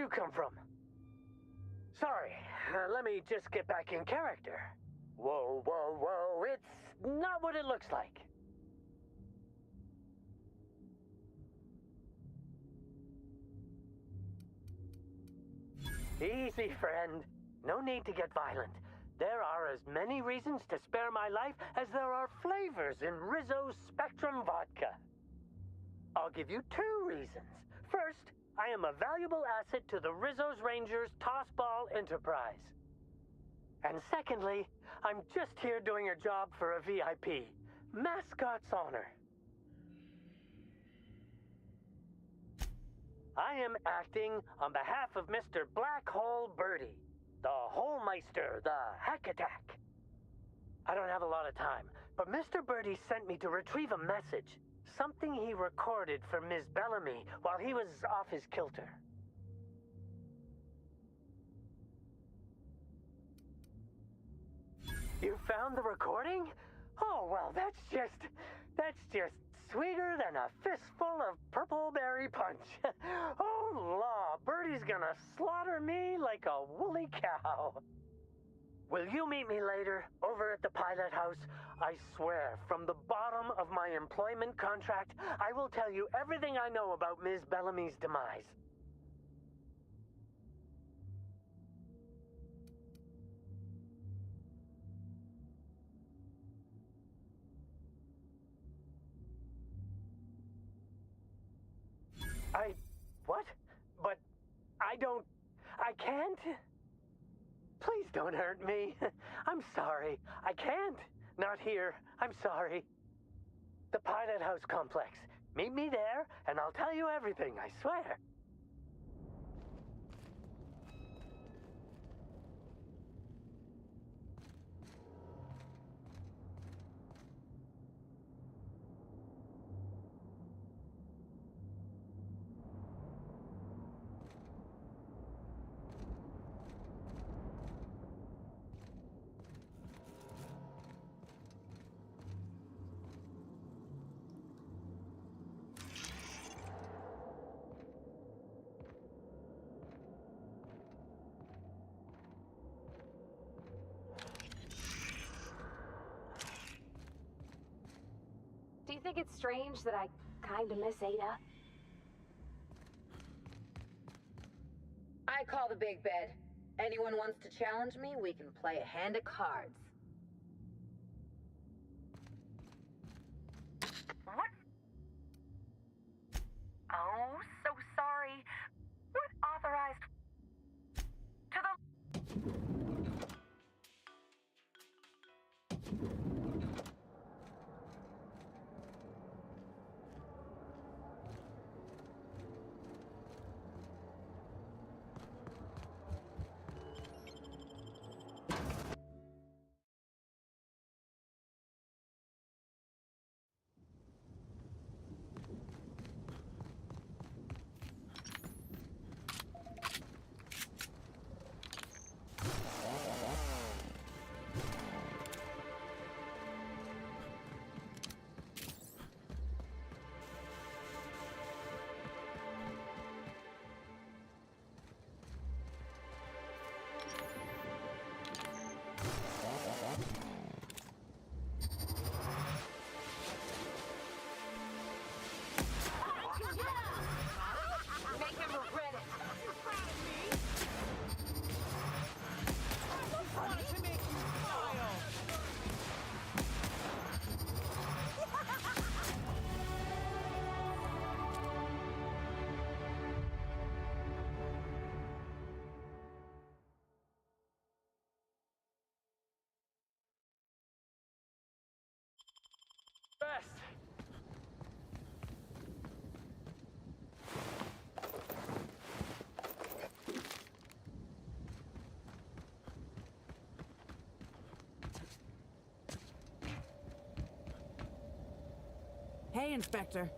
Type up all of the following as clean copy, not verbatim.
you come from? Sorry, let me just get back in character. Whoa, whoa, whoa, it's not what it looks like. Easy, friend. No need to get violent. There are as many reasons to spare my life as there are flavors in Rizzo's Spectrum vodka. I'll give you 2 reasons. First, I am a valuable asset to the Rizzo's Rangers Tossball Enterprise. And secondly, I'm just here doing a job for a VIP. Mascot's honor. I am acting on behalf of Mr. Black Hole Birdie, the Holmeister, the Hack Attack. I don't have a lot of time, but Mr. Birdie sent me to retrieve a message. Something he recorded for Ms. Bellamy while he was off his kilter. You found the recording? Oh, well, that's just sweeter than a fistful of purple berry punch. Oh, law, Birdie's gonna slaughter me like a woolly cow. Will you meet me later, over at the pilot house? I swear, from the bottom of my employment contract, I will tell you everything I know about Ms. Bellamy's demise. What? But I can't? Please don't hurt me. I'm sorry. I can't. Not here. I'm sorry. The Pilot House complex. Meet me there, and I'll tell you everything, I swear. Do you think it's strange that I kinda miss Ada? I call the big bed. Anyone wants to challenge me, we can play a hand of cards. What? Oh, so sorry. What authorized to the... Make him regret it. You're proud of me? I just wanted to make you smile. Best. Hey, Inspector.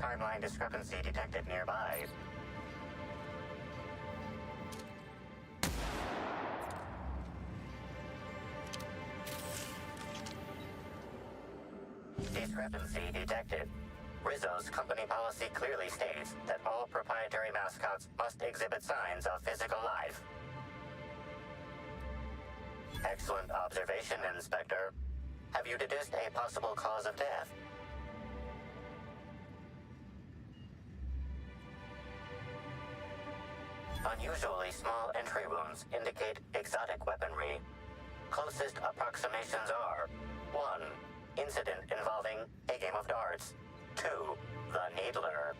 Timeline discrepancy detected nearby. Discrepancy detected. Rizzo's company policy clearly states that all proprietary mascots must exhibit signs of physical life. Excellent observation, Inspector. Have you deduced a possible cause of death? Unusually small entry wounds indicate exotic weaponry. Closest approximations are 1. Incident involving a game of darts. 2. The Needler.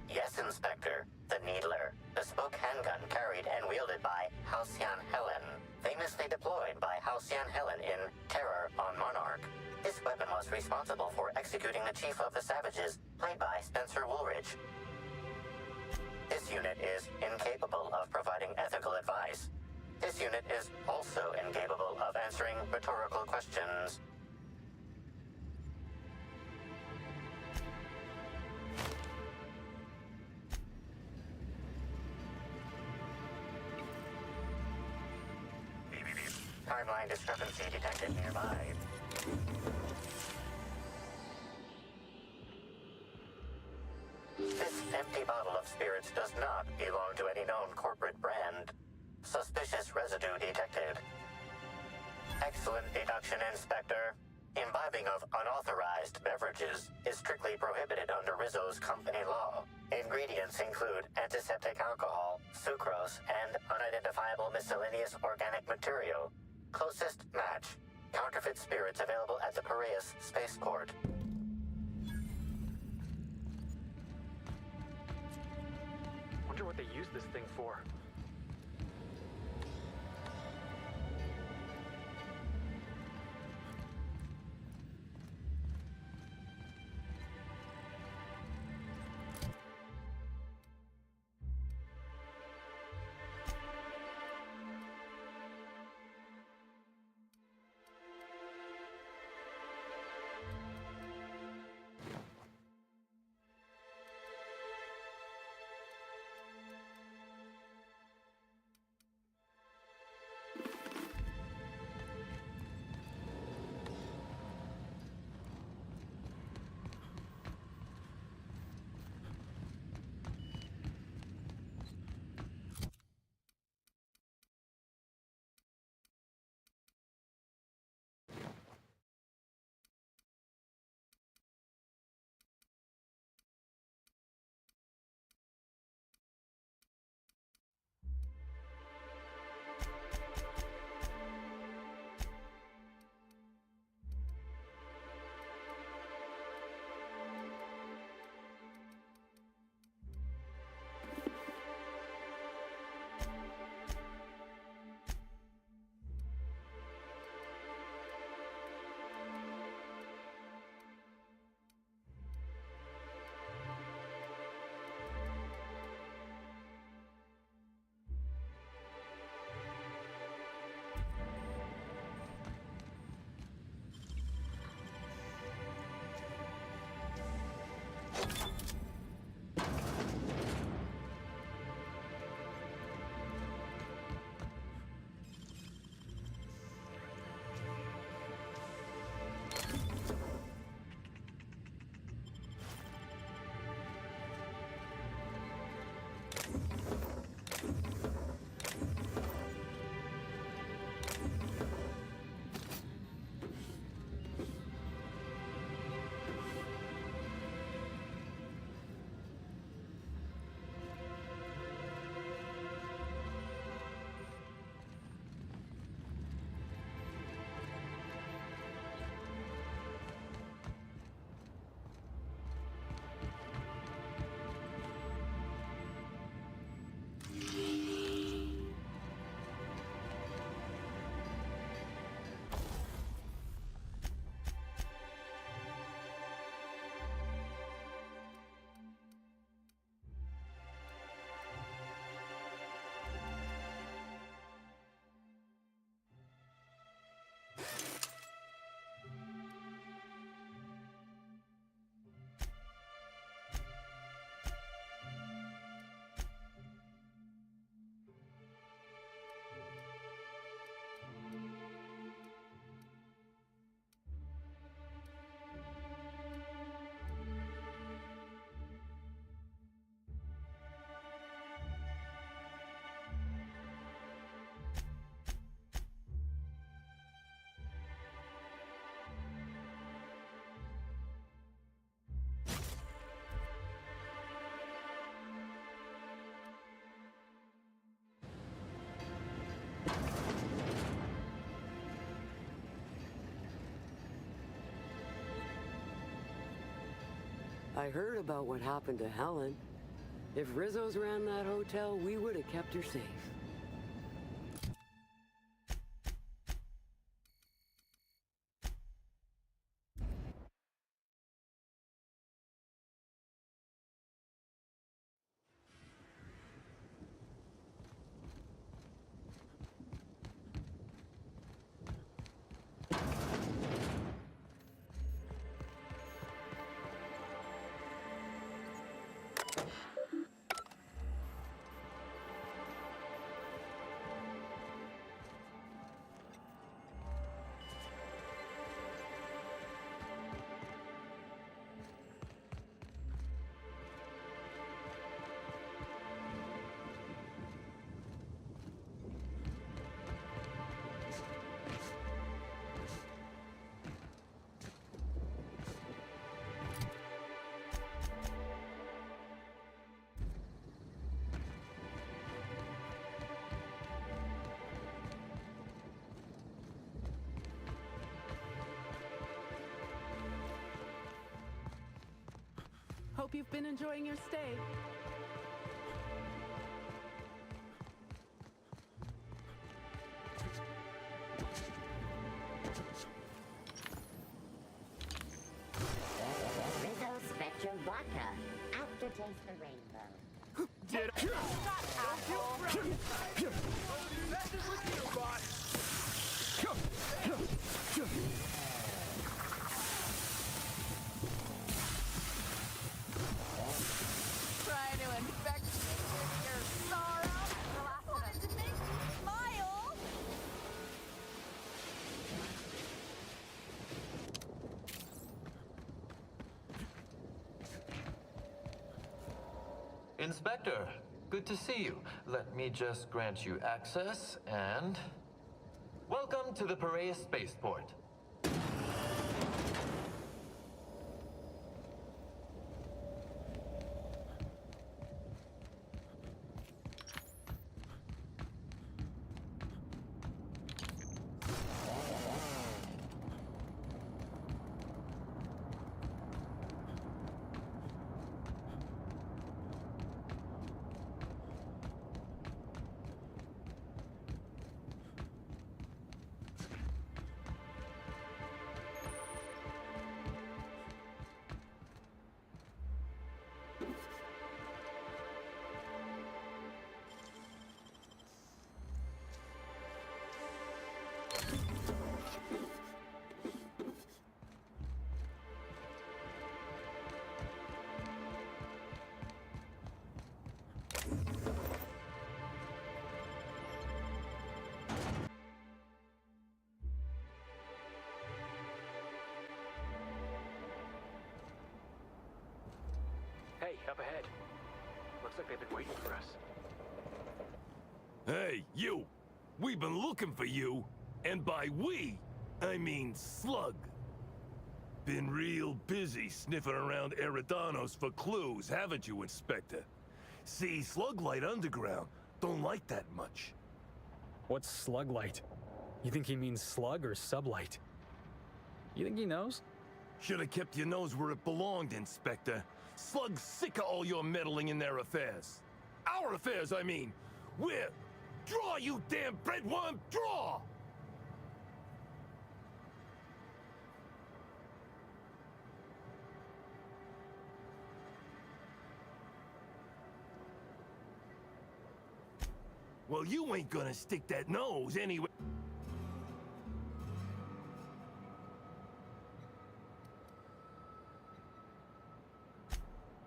Yes, Inspector. The Needler. Bespoke handgun carried and wielded by Halcyon Helen. Famously deployed by Halcyon Helen in Terror on Monarch. This weapon was responsible for executing the Chief of the Savages, played by Spencer Woolridge. This unit is incapable of providing ethical advice. This unit is also incapable of answering rhetorical questions. Timeline discrepancy detected nearby. This empty bottle of spirits does not belong to any known corporate brand. Suspicious residue detected. Excellent deduction, Inspector. Imbibing of unauthorized beverages is strictly prohibited under Rizzo's company law. Ingredients include antiseptic alcohol, sucrose, and unidentifiable miscellaneous organic material. Closest match. Counterfeit spirits available at the Piraeus spaceport. Wonder what they use this thing for. I heard about what happened to Helen. If Rizzo's ran that hotel, we would have kept her safe. Hope you've been enjoying your stay. Rizzo Spectrum Vodka. Aftertaste the rainbow. Did Try to infect me with your sorrow. Wanted to make me smile. Inspector, good to see you. Let me just grant you access and... Welcome to the Piraeus Spaceport. Hey, up ahead. Looks like they've been waiting for us. Hey, you! We've been looking for you, and by we, I mean Slug. Been real busy sniffing around Eridanos for clues, haven't you, Inspector? See, Sluglight Underground don't like that much. What's Sluglight? You think he means slug or sublight? You think he knows? Should have kept your nose where it belonged, Inspector. Slug's sick of all your meddling in their affairs. Our affairs, I mean. We're... Draw, you damn breadworm, draw! Well, you ain't gonna stick that nose anyway.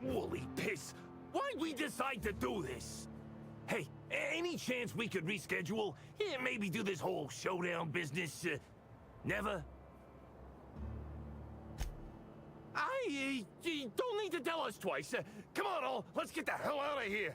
Woolly piss! Why'd we decide to do this? Hey, any chance we could reschedule? Yeah, maybe do this whole showdown business, never? You don't need to tell us twice. Come on, all, let's get the hell out of here.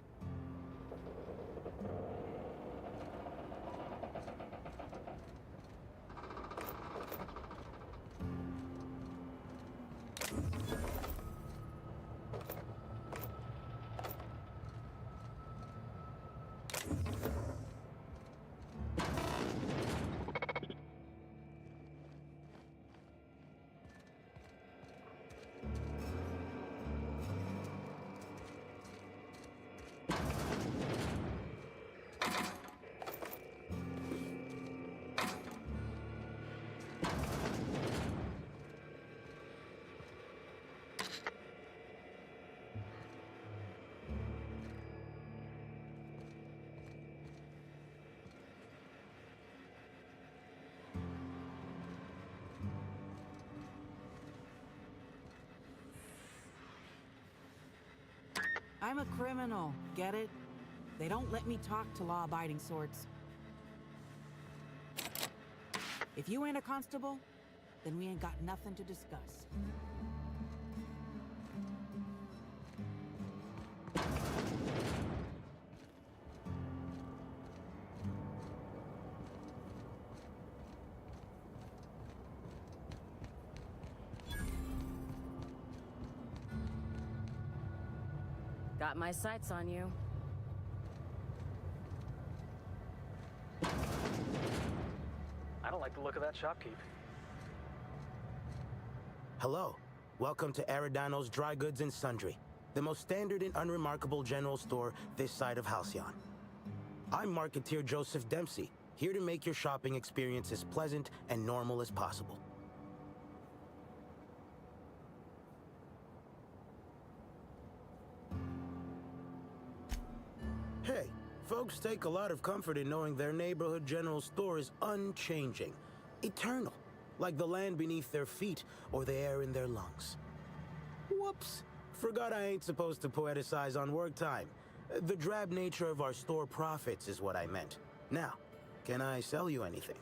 I'm a criminal, get it? They don't let me talk to law-abiding sorts. If you ain't a constable, then we ain't got nothing to discuss. Got my sights on you. I don't like the look of that shopkeep. Hello. Welcome to Eridano's Dry Goods and Sundry, the most standard and unremarkable general store this side of Halcyon. I'm Marketeer Joseph Dempsey, here to make your shopping experience as pleasant and normal as possible. Hey, folks take a lot of comfort in knowing their neighborhood general store is unchanging, eternal, like the land beneath their feet or the air in their lungs. Whoops, forgot I ain't supposed to poeticize on work time. The drab nature of our store profits is what I meant. Now, can I sell you anything?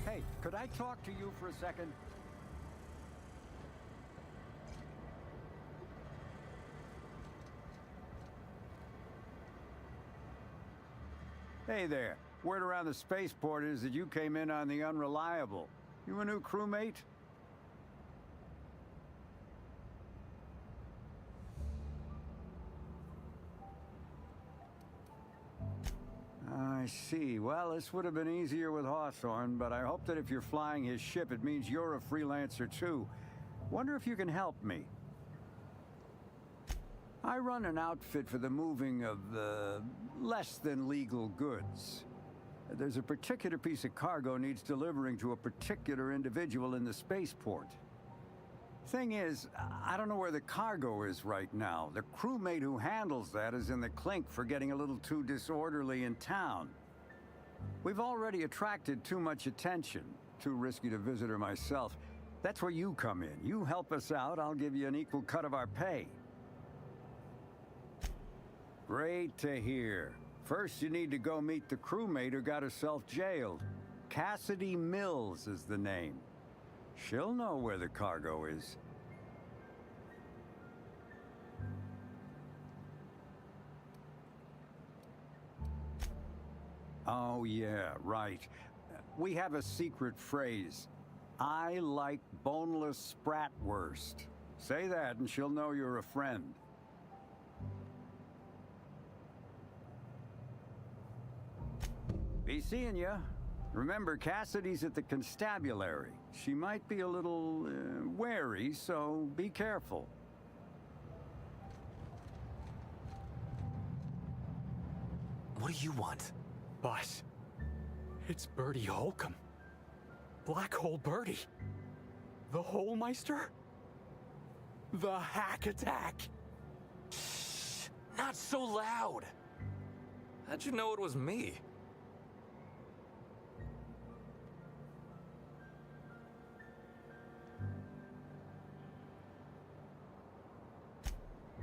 Hey, could I talk to you for a second? Hey there. Word around the spaceport is that you came in on the Unreliable. You a new crewmate? I see. Well, this would have been easier with Hawthorne, but I hope that if you're flying his ship, it means you're a freelancer too. Wonder if you can help me. I run an outfit for the moving of less than legal goods. There's a particular piece of cargo needs delivering to a particular individual in the spaceport. Thing is, I don't know where the cargo is right now. The crewmate who handles that is in the clink for getting a little too disorderly in town. We've already attracted too much attention. Too risky to visit her myself. That's where you come in. You help us out, I'll give you an equal cut of our pay. Great to hear. First, you need to go meet the crewmate who got herself jailed. Cassidy Mills is the name. She'll know where the cargo is. Oh, yeah, right. We have a secret phrase. I like boneless spratwurst. Say that and she'll know you're a friend. Be seeing ya. Remember, Cassidy's at the constabulary. She might be a little wary, so be careful. What do you want? Boss, it's Bertie Holcomb. Black Hole Bertie. The Holmeister? The Hack Attack. Shh, not so loud. How'd you know it was me?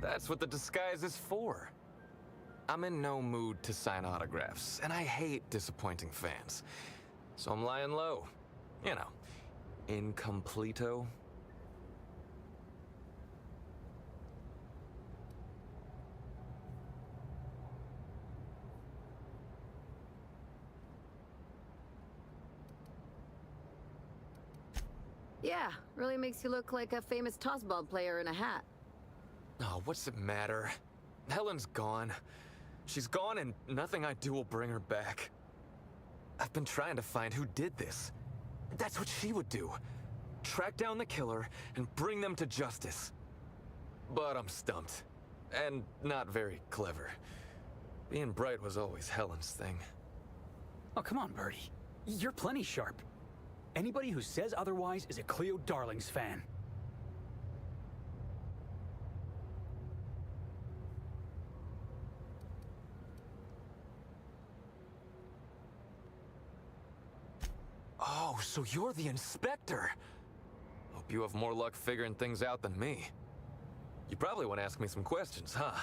That's what the disguise is for. I'm in no mood to sign autographs, and I hate disappointing fans. So I'm lying low. You know, incompleto. Yeah, really makes you look like a famous tossball player in a hat. Oh, what's it matter? Helen's gone. She's gone and nothing I do will bring her back. I've been trying to find who did this. That's what she would do. Track down the killer and bring them to justice. But I'm stumped. And not very clever. Being bright was always Helen's thing. Oh, come on, Birdie. You're plenty sharp. Anybody who says otherwise is a Cleo Darlings fan. Oh, so you're the inspector. Hope you have more luck figuring things out than me. You probably want to ask me some questions, huh?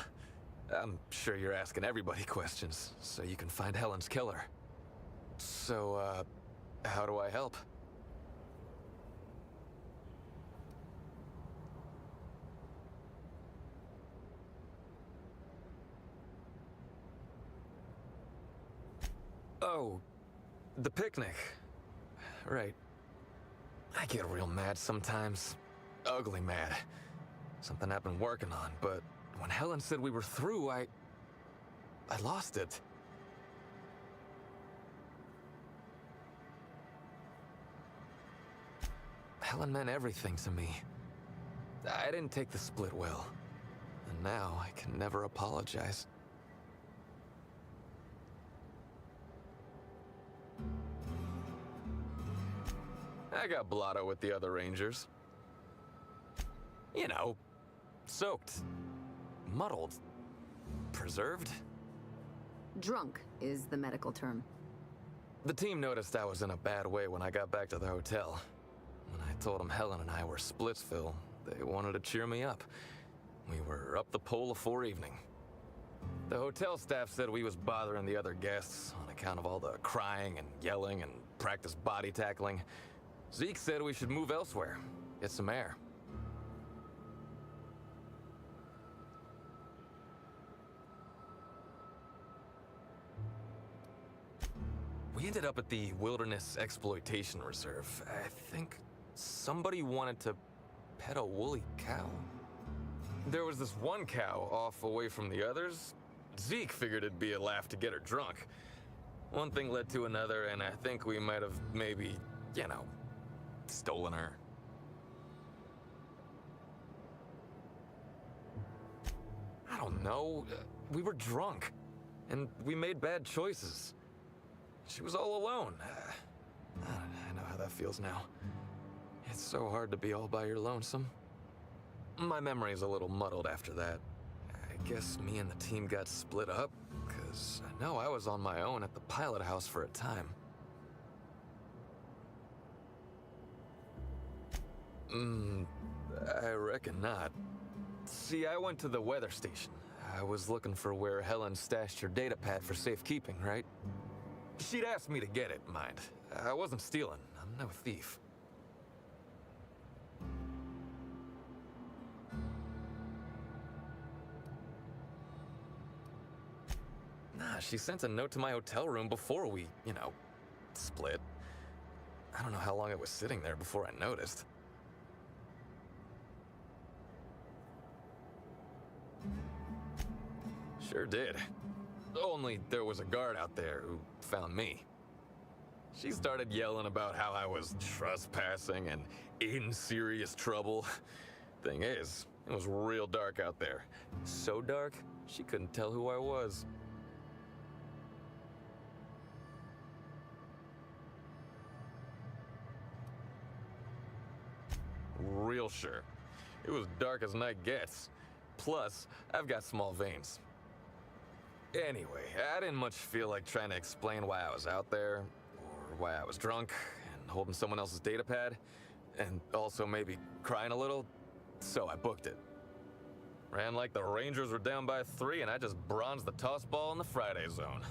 I'm sure you're asking everybody questions, so you can find Helen's killer. So, how do I help? Oh, the picnic. Right. I get real mad sometimes. Ugly mad. Something I've been working on, but when Helen said we were through, I lost it. Helen meant everything to me. I didn't take the split well, and now I can never apologize. I got blotto with the other Rangers. You know, soaked, muddled, preserved. Drunk is the medical term. The team noticed I was in a bad way when I got back to the hotel. When I told them Helen and I were Splitsville, they wanted to cheer me up. We were up the pole afore evening. The hotel staff said we was bothering the other guests on account of all the crying and yelling and practice body tackling. Zeke said we should move elsewhere, get some air. We ended up at the Wilderness Exploitation Reserve. I think somebody wanted to pet a woolly cow. There was this one cow off away from the others. Zeke figured it'd be a laugh to get her drunk. One thing led to another, and I think we might have maybe, you know, stolen her. I don't know. We were drunk, and we made bad choices. She was all alone. I know how that feels now. It's so hard to be all by your lonesome. My memory's a little muddled after that. I guess me and the team got split up, because I know I was on my own at the pilot house for a time. I reckon not. See, I went to the weather station. I was looking for where Helen stashed her data pad for safekeeping, right? She'd asked me to get it, mind. I wasn't stealing. I'm no thief. Nah, she sent a note to my hotel room before we, you know, split. I don't know how long it was sitting there before I noticed. Sure did. Only there was a guard out there who found me. She started yelling about how I was trespassing and in serious trouble. Thing is, it was real dark out there. So dark, she couldn't tell who I was. Real sure. It was dark as night gets. Plus, I've got small veins. Anyway, I didn't much feel like trying to explain why I was out there, or why I was drunk, and holding someone else's data pad, and also maybe crying a little, so I booked it. Ran like the Rangers were down by 3, and I just bronzed the toss ball in the Friday zone.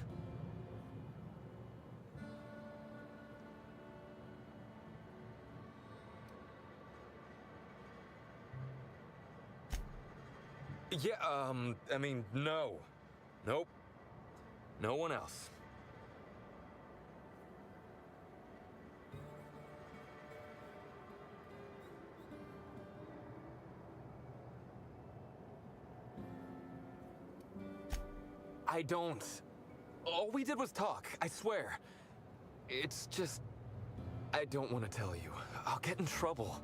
Yeah, I mean, no. Nope. No one else. I don't. All we did was talk, I swear. It's just... I don't want to tell you. I'll get in trouble.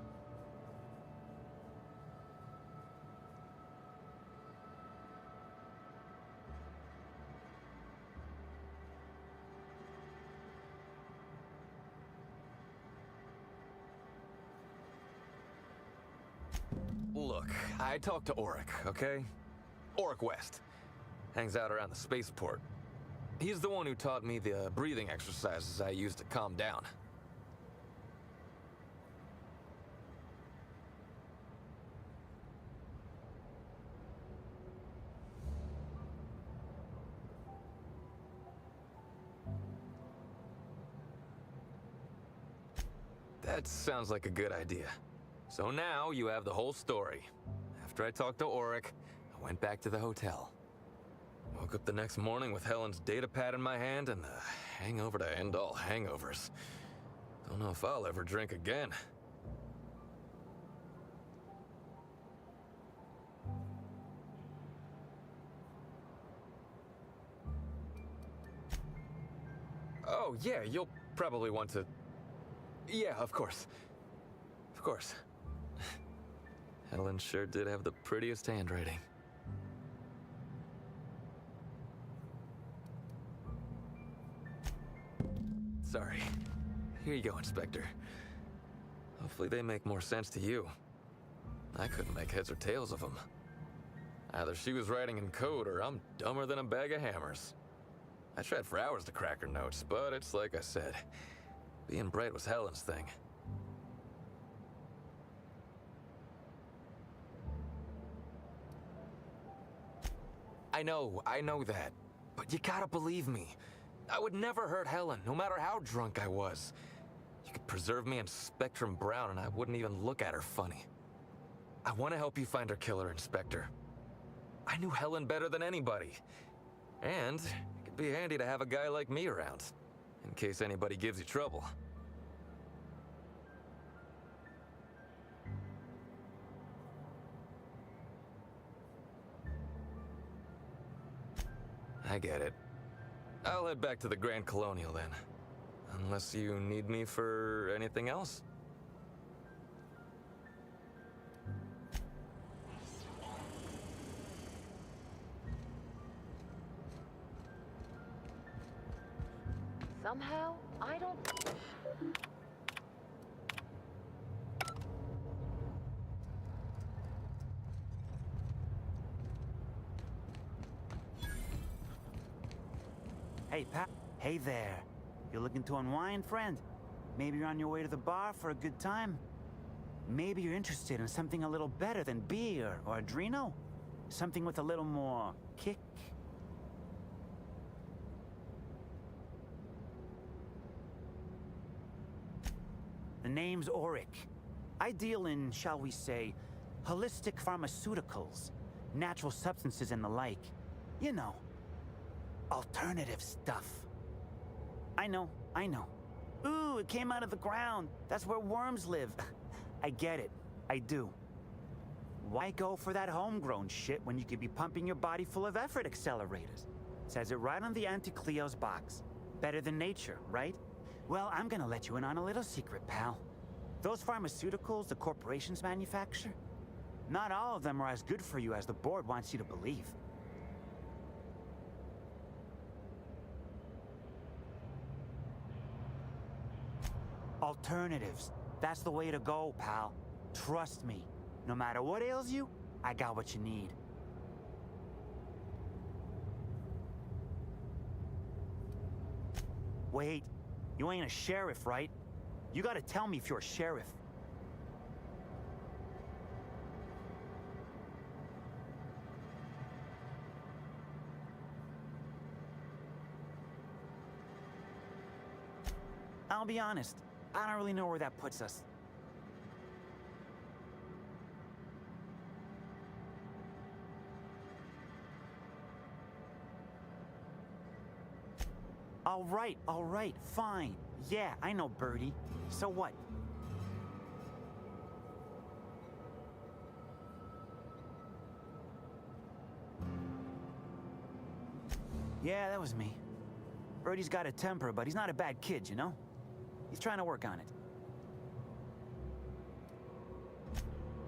Look, I talked to Auric, okay? Auric West. Hangs out around the spaceport. He's the one who taught me the breathing exercises I use to calm down. That sounds like a good idea. So now you have the whole story. After I talked to Auric, I went back to the hotel. Woke up the next morning with Helen's data pad in my hand and the hangover to end all hangovers. Don't know if I'll ever drink again. Oh, yeah, you'll probably want to... Yeah, of course. Of course. Helen sure did have the prettiest handwriting. Sorry. Here you go, Inspector. Hopefully they make more sense to you. I couldn't make heads or tails of them. Either she was writing in code or I'm dumber than a bag of hammers. I tried for hours to crack her notes, but it's like I said. Being bright was Helen's thing. I know that. But you gotta believe me. I would never hurt Helen, no matter how drunk I was. You could preserve me in Spectrum Brown and I wouldn't even look at her funny. I want to help you find her killer, Inspector. I knew Helen better than anybody. And it could be handy to have a guy like me around, in case anybody gives you trouble. I get it. I'll head back to the Grand Colonial then. Unless you need me for anything else? Somehow, I don't... Hey, Pat. Hey there. You looking to unwind, friend? Maybe you're on your way to the bar for a good time? Maybe you're interested in something a little better than beer or Adreno? Something with a little more kick? The name's Auric. I deal in, shall we say, holistic pharmaceuticals, natural substances and the like. You know, alternative stuff. I know. Ooh, it came out of the ground. That's where worms live. I get it. I do. Why go for that homegrown shit when you could be pumping your body full of effort accelerators? Says it right on the Auntie Cleo's box. Better than nature, right? Well, I'm gonna let you in on a little secret, pal. Those pharmaceuticals the corporations manufacture, not all of them are as good for you as the board wants you to believe. Alternatives. That's the way to go, pal. Trust me. No matter what ails you, I got what you need. Wait, you ain't a sheriff, right? You gotta tell me if you're a sheriff. I'll be honest, I don't really know where that puts us. All right, fine. Yeah, I know Birdie. So what? Yeah, that was me. Birdie's got a temper, but he's not a bad kid, you know? He's trying to work on it.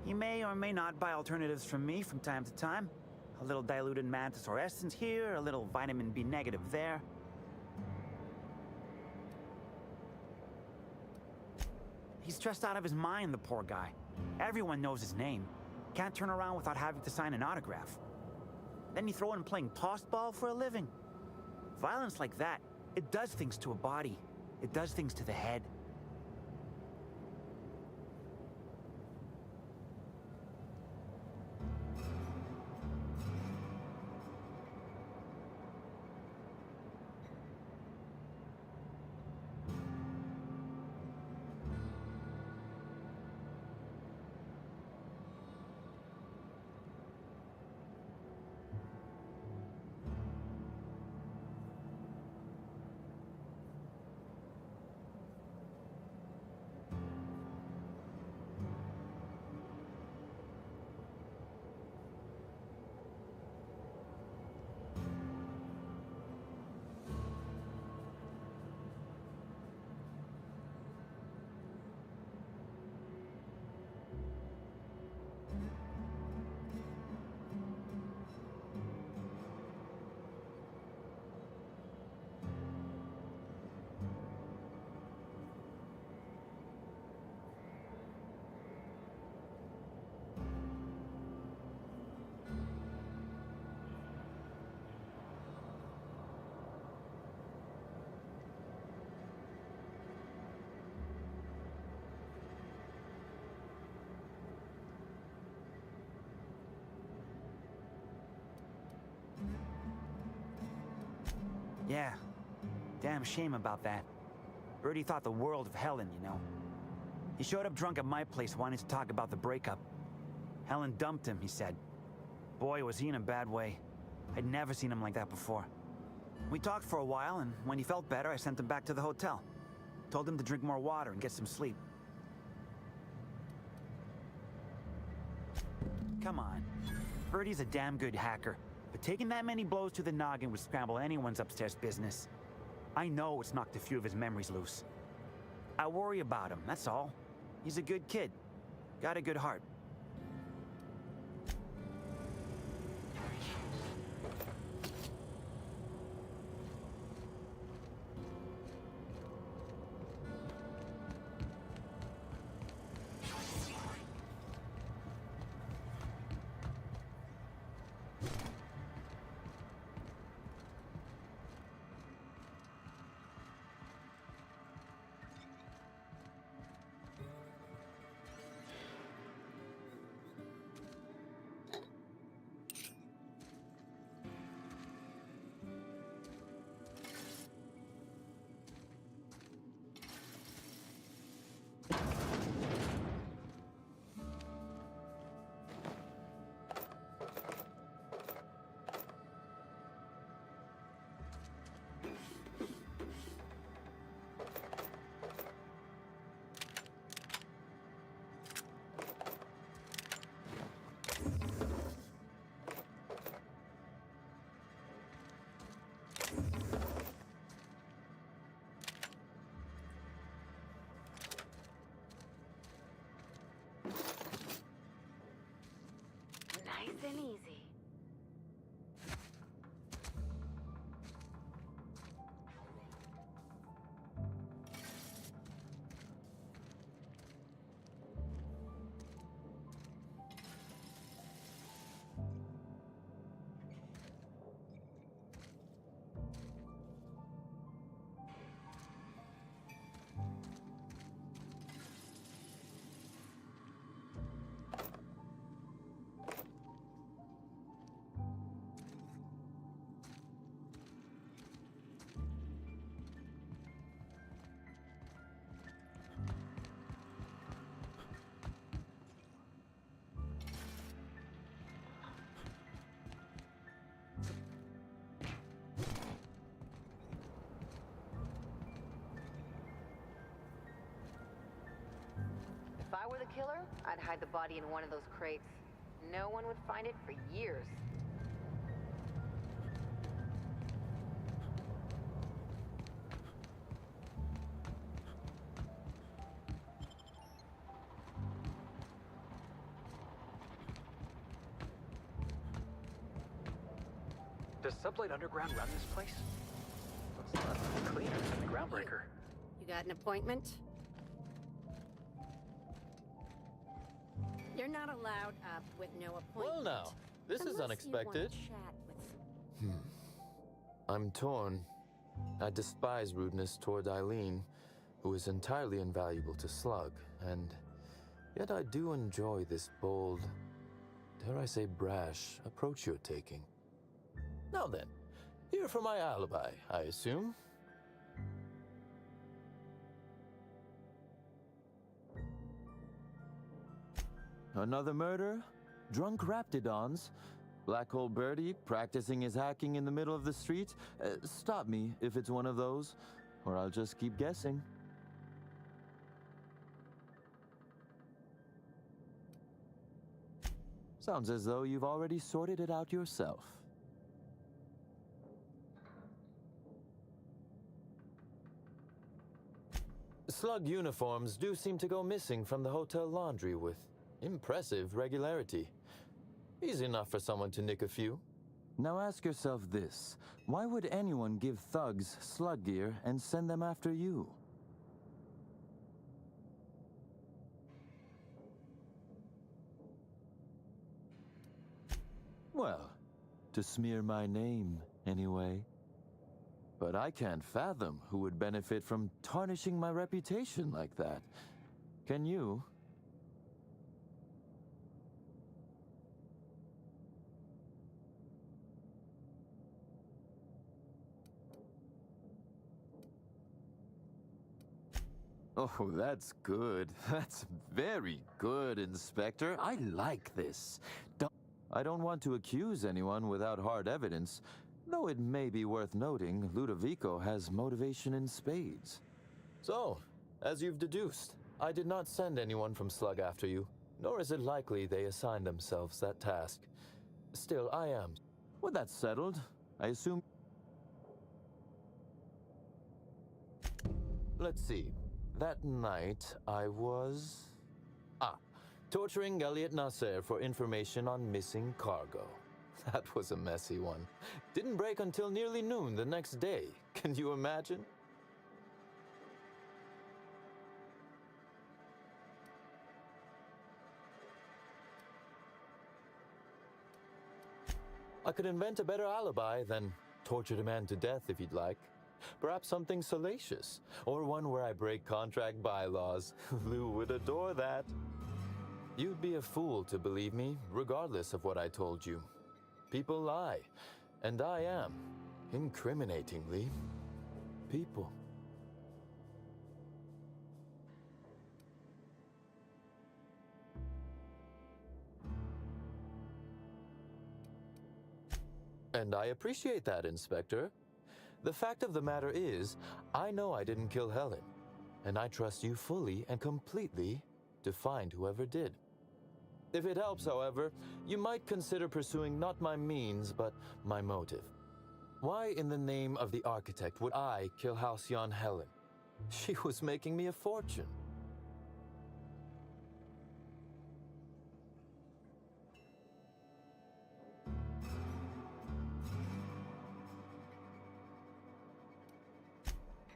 He may or may not buy alternatives from me from time to time. A little diluted Mantisaur essence here, a little vitamin B negative there. He's stressed out of his mind, the poor guy. Everyone knows his name. Can't turn around without having to sign an autograph. Then you throw in playing tossball for a living. Violence like that, it does things to a body. It does things to the head. Yeah, damn shame about that. Birdie thought the world of Helen, you know. He showed up drunk at my place wanting to talk about the breakup. Helen dumped him, he said. Boy, was he in a bad way. I'd never seen him like that before. We talked for a while, and when he felt better, I sent him back to the hotel. Told him to drink more water and get some sleep. Come on. Birdie's a damn good hacker, but taking that many blows to the noggin would scramble anyone's upstairs business. I know it's knocked a few of his memories loose. I worry about him, that's all. He's a good kid. Got a good heart. Nice and easy. If I were the killer, I'd hide the body in one of those crates. No one would find it for years. Does Sublight Underground run this place? Looks a lot cleaner than the Groundbreaker. You got an appointment? You're not allowed up with no appointment. Well now, this is Unless you wanna unexpected. chat with... I'm torn. I despise rudeness toward Eileen, who is entirely invaluable to Slug, and yet I do enjoy this bold, dare I say brash, approach you're taking. Now then, here for my alibi, I assume. Another murder? Drunk Raptidons? Black Hole Birdie practicing his hacking in the middle of the street? Stop me if it's one of those, or I'll just keep guessing. Sounds as though you've already sorted it out yourself. Slug uniforms do seem to go missing from the hotel laundry with impressive regularity. Easy enough for someone to nick a few. Now ask yourself this. Why would anyone give thugs slug gear and send them after you? Well, to smear my name, anyway. But I can't fathom who would benefit from tarnishing my reputation like that. Can you? Oh, that's good. That's very good, Inspector. I like this. I don't want to accuse anyone without hard evidence, though it may be worth noting Ludovico has motivation in spades. So, as you've deduced, I did not send anyone from Slug after you, nor is it likely they assigned themselves that task. Still, I am. With that settled, I assume... Let's see. That night, I was... torturing Elliot Nasser for information on missing cargo. That was a messy one. Didn't break until nearly noon the next day. Can you imagine? I could invent a better alibi than torture a man to death if you'd like. Perhaps something salacious, or one where I break contract bylaws. Lou would adore that. You'd be a fool to believe me, regardless of what I told you. People lie, and I am, incriminatingly, people. And I appreciate that, Inspector. The fact of the matter is, I know I didn't kill Helen, and I trust you fully and completely to find whoever did. If it helps, however, you might consider pursuing not my means, but my motive. Why in the name of the architect would I kill Halcyon Helen? She was making me a fortune.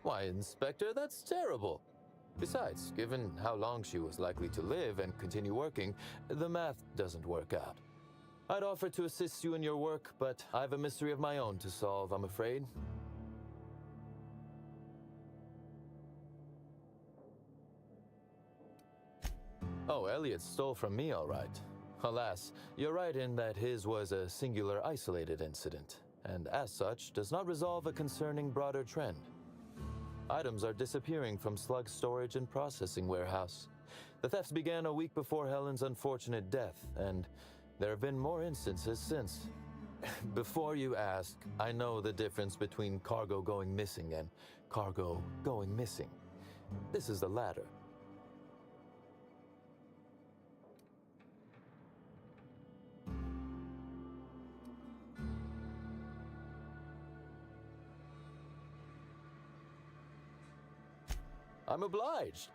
Why, Inspector, that's terrible. Besides, given how long she was likely to live and continue working, the math doesn't work out. I'd offer to assist you in your work, but I have a mystery of my own to solve, I'm afraid. Oh, Elliot stole from me, all right. Alas, you're right in that his was a singular isolated incident, and as such, does not resolve a concerning broader trend. Items are disappearing from Slug's storage and processing warehouse. The thefts began a week before Helen's unfortunate death, and there have been more instances since. Before you ask, I know the difference between cargo going missing and cargo going missing. This is the latter. I'm obliged.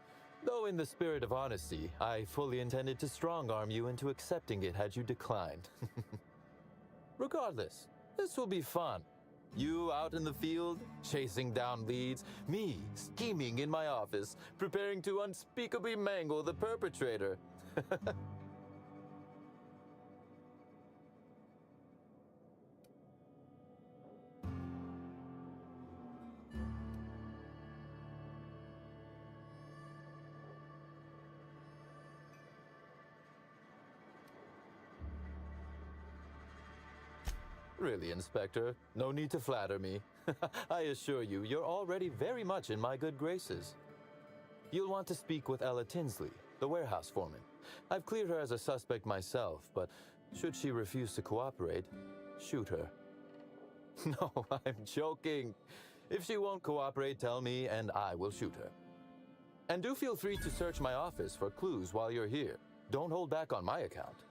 Though in the spirit of honesty, I fully intended to strong-arm you into accepting it had you declined. Regardless, This will be fun. You out in the field, chasing down leads. Me, scheming in my office, preparing to unspeakably mangle the perpetrator. Really, Inspector, no need to flatter me. I assure you, you're already very much in my good graces. You'll want to speak with Ella Tinsley, the warehouse foreman. I've cleared her as a suspect myself, but should she refuse to cooperate, shoot her. No, I'm joking. If she won't cooperate, tell me and I will shoot her. And do feel free to search my office for clues while you're here. Don't hold back on my account.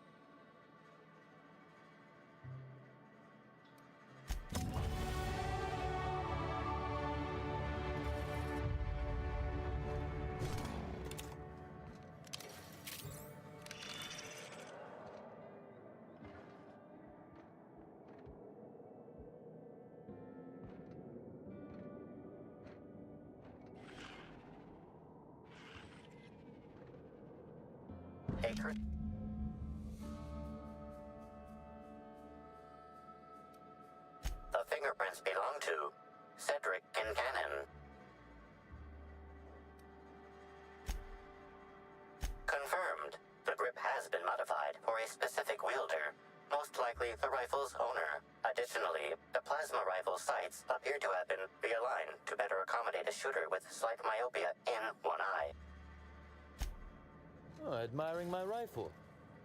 The fingerprints belong to Cedric Kincannon. Confirmed. The grip has been modified for a specific wielder, most likely the rifle's owner. Additionally, the plasma rifle sights appear to have been realigned to better accommodate a shooter with slight myopia in one eye. Oh, admiring my rifle.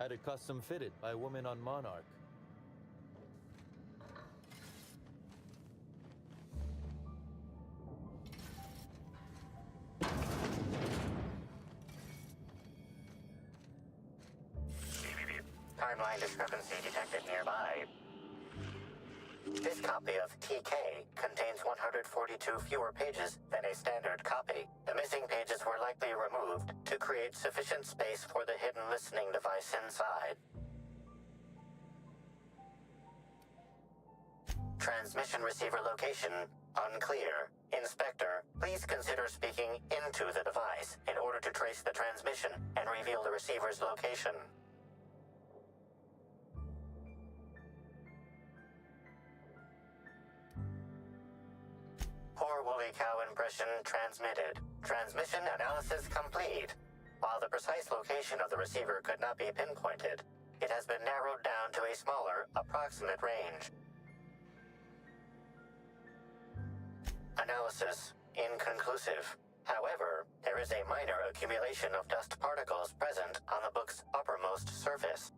Had it custom fitted by a woman on Monarch. Timeline discrepancy detected nearby. This copy of TK contains 142 fewer pages than a standard copy. The missing pages were likely removed to create sufficient space for the hidden listening device inside. Transmission receiver location unclear. Inspector, please consider speaking into the device in order to trace the transmission and reveal the receiver's location. Poor woolly cow impression transmitted. Transmission analysis complete. While the precise location of the receiver could not be pinpointed, it has been narrowed down to a smaller, approximate range. Analysis inconclusive. However, there is a minor accumulation of dust particles present on the book's uppermost surface.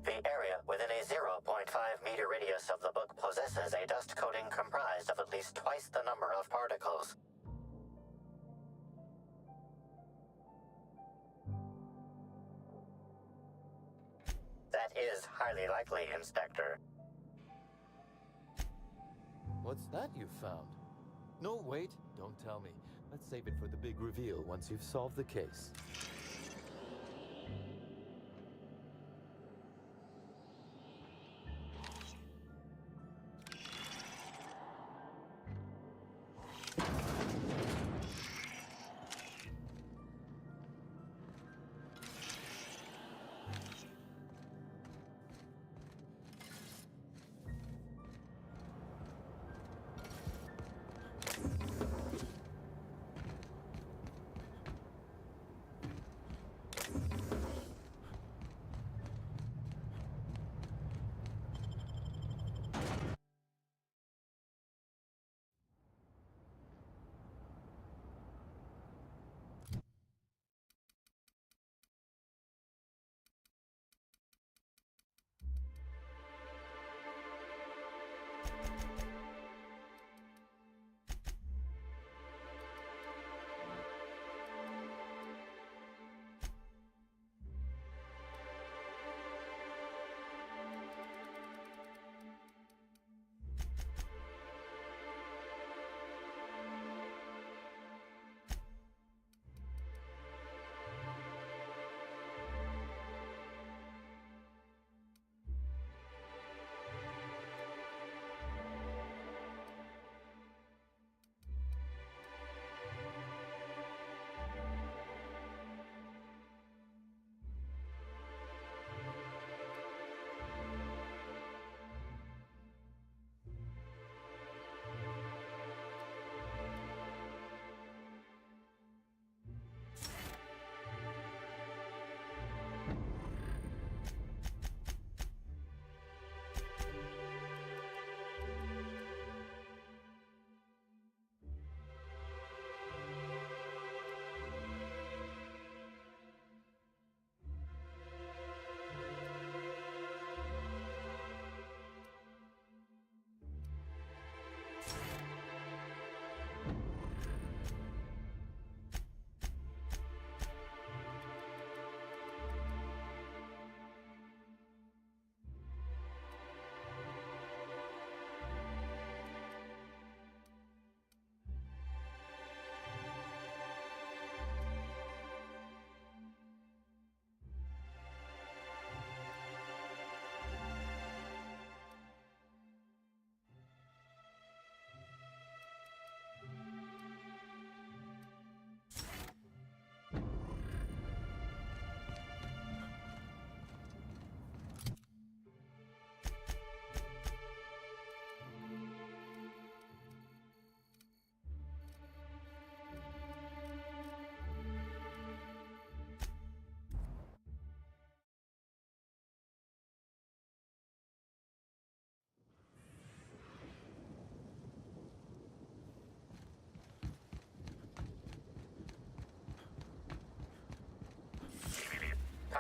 The area within a 0.5 meter radius of the book possesses a dust coating comprised of at least twice the number of particles. That is highly likely, Inspector. What's that you found? No, wait, don't tell me. Let's save it for the big reveal once you've solved the case.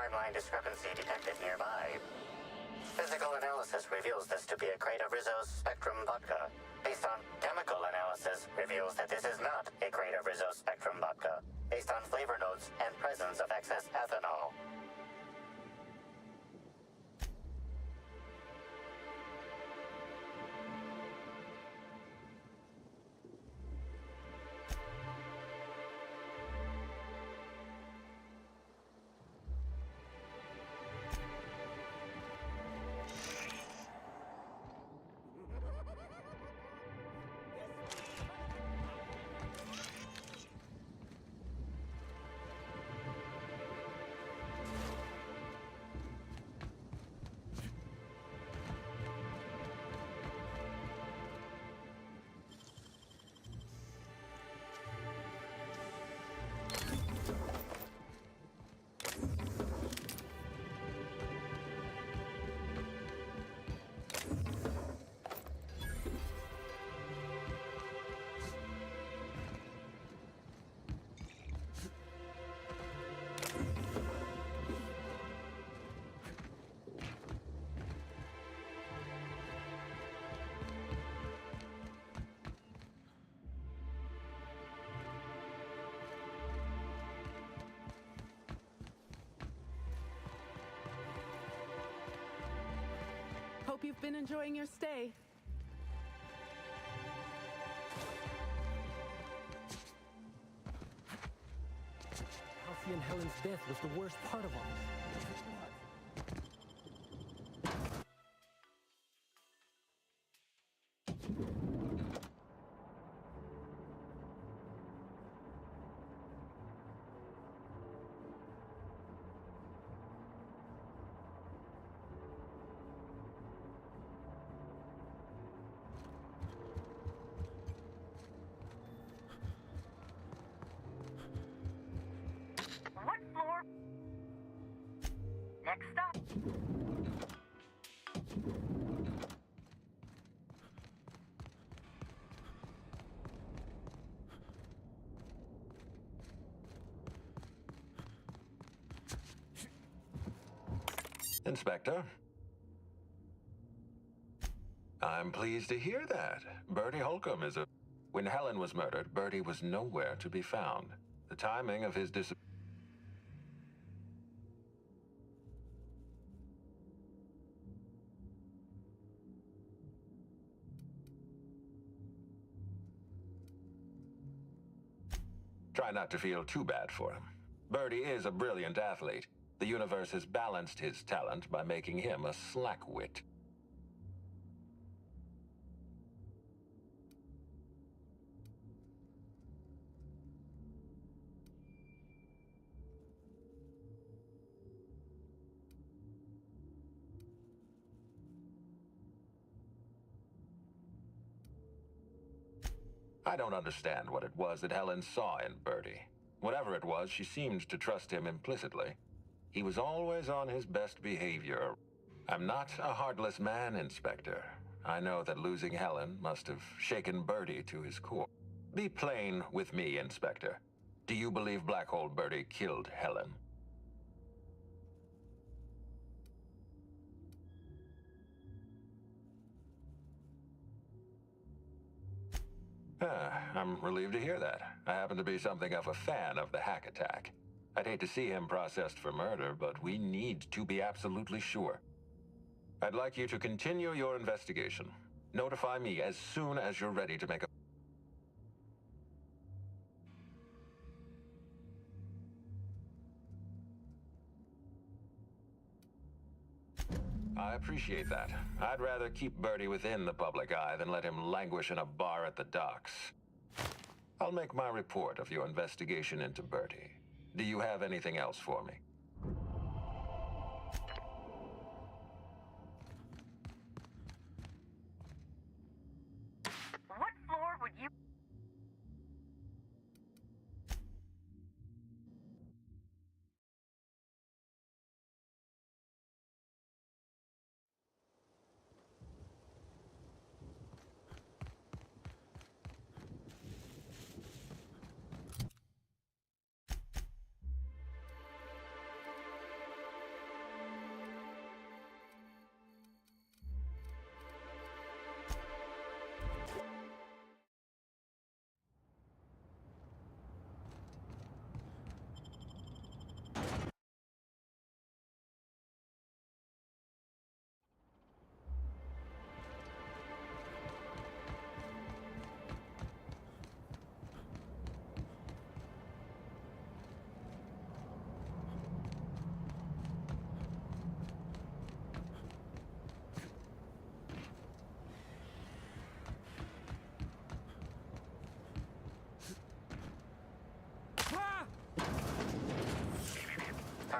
timeline discrepancy detected nearby. Physical analysis reveals this to be a crate of Rizzo's Spectrum vodka. Based on chemical analysis, reveals that this is not a crate of Rizzo's Spectrum vodka, based on flavor notes and presence of excess ethanol. Hope you've been enjoying your stay. Halcyon Helen's death was the worst part of all this. What floor? Next stop. Inspector? I'm pleased to hear that. Bertie Holcomb is a... When Helen was murdered, Bertie was nowhere to be found. The timing of his disappearance... Try not to feel too bad for him. Bertie is a brilliant athlete. The universe has balanced his talent by making him a slackwit. I don't understand what it was that Helen saw in Bertie. Whatever it was, she seemed to trust him implicitly. He was always on his best behavior. I'm not a heartless man, Inspector. I know that losing Helen must have shaken Bertie to his core. Be plain with me, Inspector. Do you believe Black Hole Bertie killed Helen? I'm relieved to hear that. I happen to be something of a fan of the hack attack. I'd hate to see him processed for murder, but we need to be absolutely sure. I'd like you to continue your investigation. Notify me as soon as you're ready to make a... I appreciate that. I'd rather keep Bertie within the public eye than let him languish in a bar at the docks. I'll make my report of your investigation into Bertie. Do you have anything else for me? What floor would you...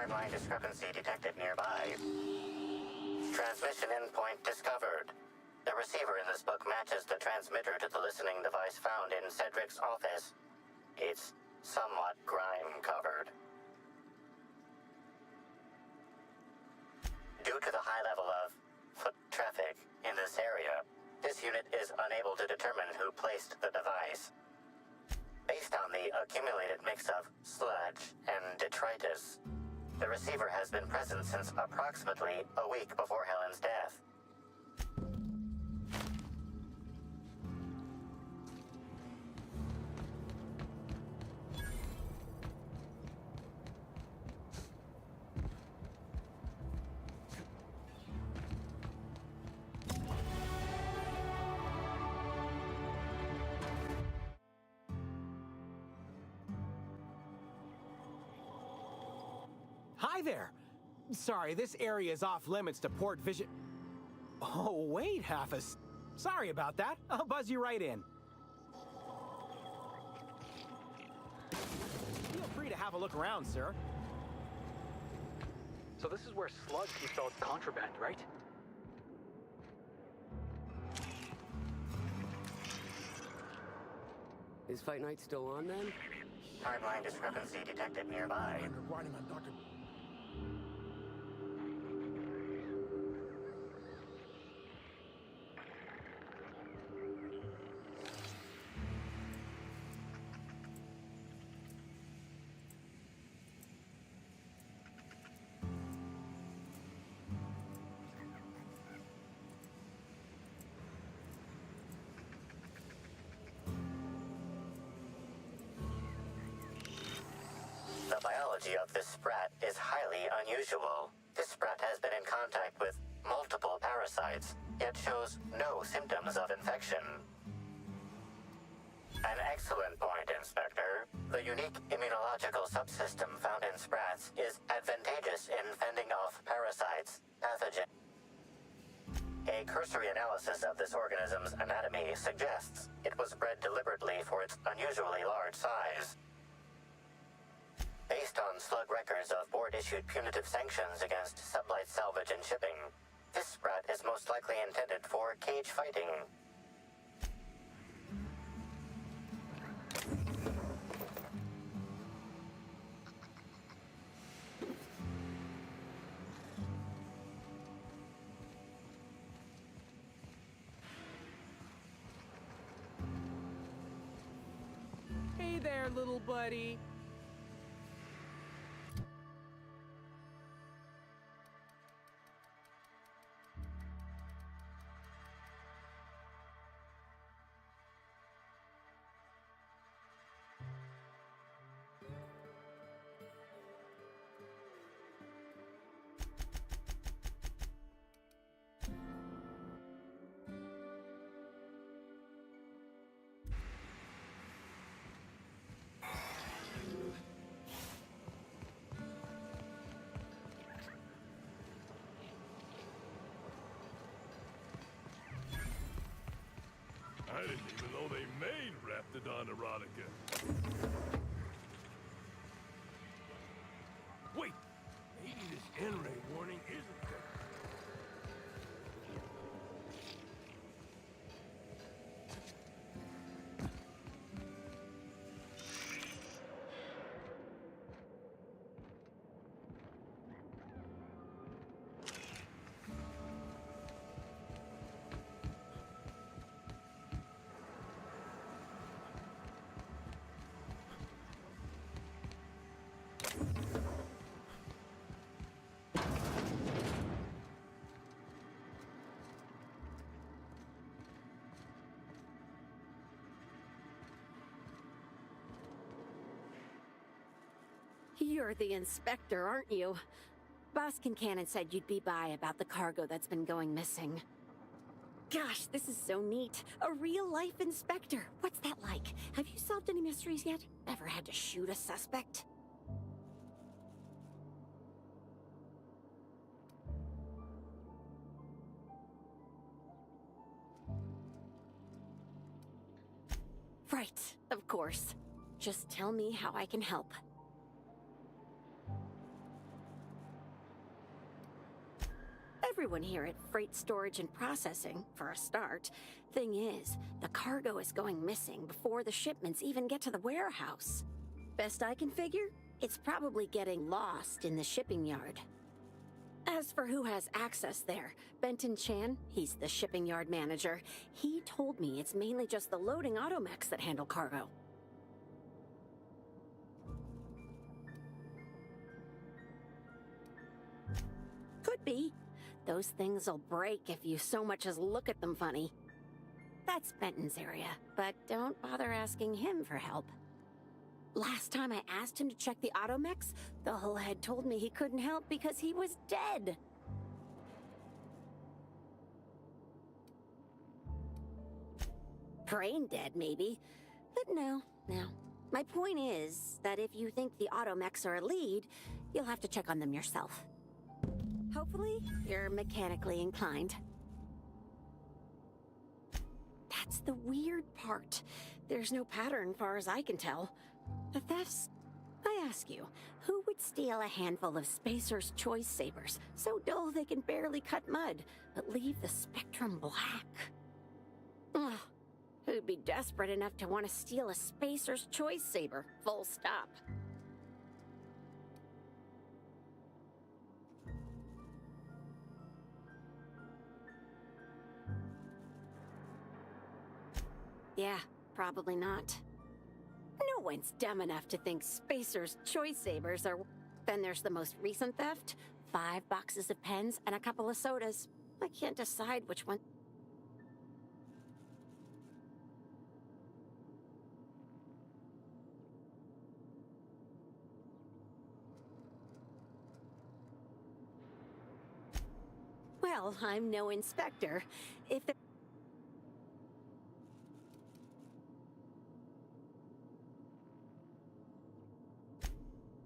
Timeline discrepancy detected nearby. Transmission endpoint discovered. The receiver in this book matches the transmitter to the listening device found in Cedric's office. It's somewhat grime-covered. Due to the high level of foot traffic in this area, this unit is unable to determine who placed the device. Based on the accumulated mix of sludge and detritus, the receiver has been present since approximately a week before Helen's death. Hi there! Sorry, this area is off limits to port vision. Oh, wait, Sorry about that. I'll buzz you right in. Feel free to have a look around, sir. So this is where Slug keeps all its contraband, right? Is Fight Night still on then? Timeline discrepancy detected nearby. The biology of this sprat is highly unusual. This sprat has been in contact with multiple parasites, yet shows no symptoms of infection. An excellent point, Inspector. The unique immunological subsystem found in sprats is advantageous in fending off parasites, pathogens. A cursory analysis of this organism's anatomy suggests it was bred deliberately for its unusually large size. Based on Slug records of board-issued punitive sanctions against sublight salvage and shipping, this sprat is most likely intended for cage fighting. Hey there, little buddy. I didn't even know they made Raptidon erotica. Wait, maybe this N-ray warning isn't there. You're the inspector, aren't you? Boss Kincannon said you'd be by about the cargo that's been going missing. Gosh, this is so neat. A real-life inspector. What's that like? Have you solved any mysteries yet? Ever had to shoot a suspect? Right, of course. Just tell me how I can help. everyone here at Freight Storage and Processing, for a start. Thing is, the cargo is going missing before the shipments even get to the warehouse. Best I can figure, it's probably getting lost in the shipping yard. As for who has access there, Benton Chan, he's the shipping yard manager, he told me it's mainly just the loading automechs that handle cargo. Could be. Those things'll break if you so much as look at them funny. That's Benton's area, but don't bother asking him for help. Last time I asked him to check the automechs, the hull head told me he couldn't help because he was dead. Brain dead, maybe. But no. My point is that if you think the automechs are a lead, you'll have to check on them yourself. Hopefully, you're mechanically inclined. That's the weird part. There's no pattern far as I can tell. The thefts? I ask you, who would steal a handful of Spacer's Choice Sabers, so dull they can barely cut mud, but leave the spectrum black? Ugh. Who'd be desperate enough to want to steal a Spacer's Choice Saber, full stop? Yeah, probably not. No one's dumb enough to think Spacer's Choice Sabers are... Then there's the most recent theft. 5 boxes of pens and a couple of sodas. I can't decide which one... Well, I'm no inspector. If there...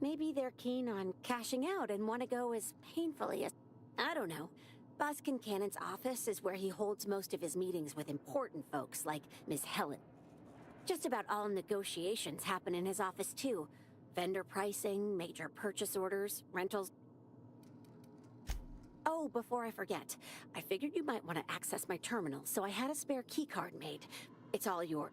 Maybe they're keen on cashing out and want to go as painfully as... I don't know. Boss Kincannon's office is where he holds most of his meetings with important folks like Miss Helen. Just about all negotiations happen in his office too. Vendor pricing, major purchase orders, rentals... Oh, before I forget, I figured you might want to access my terminal, so I had a spare keycard made. It's all yours.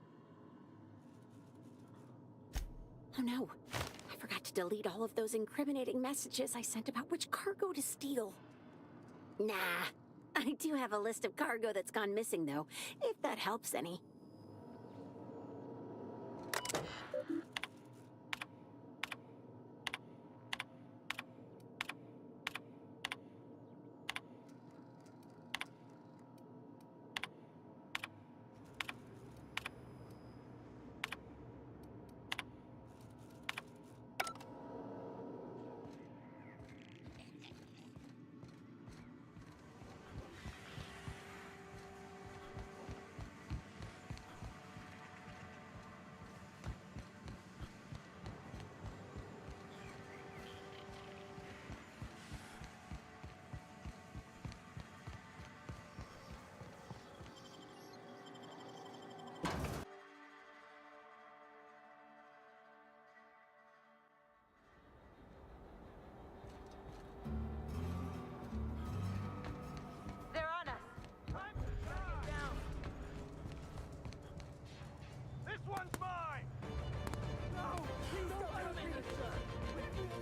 Oh no, I forgot to delete all of those incriminating messages I sent about which cargo to steal. Nah, I do have a list of cargo that's gone missing though, if that helps any.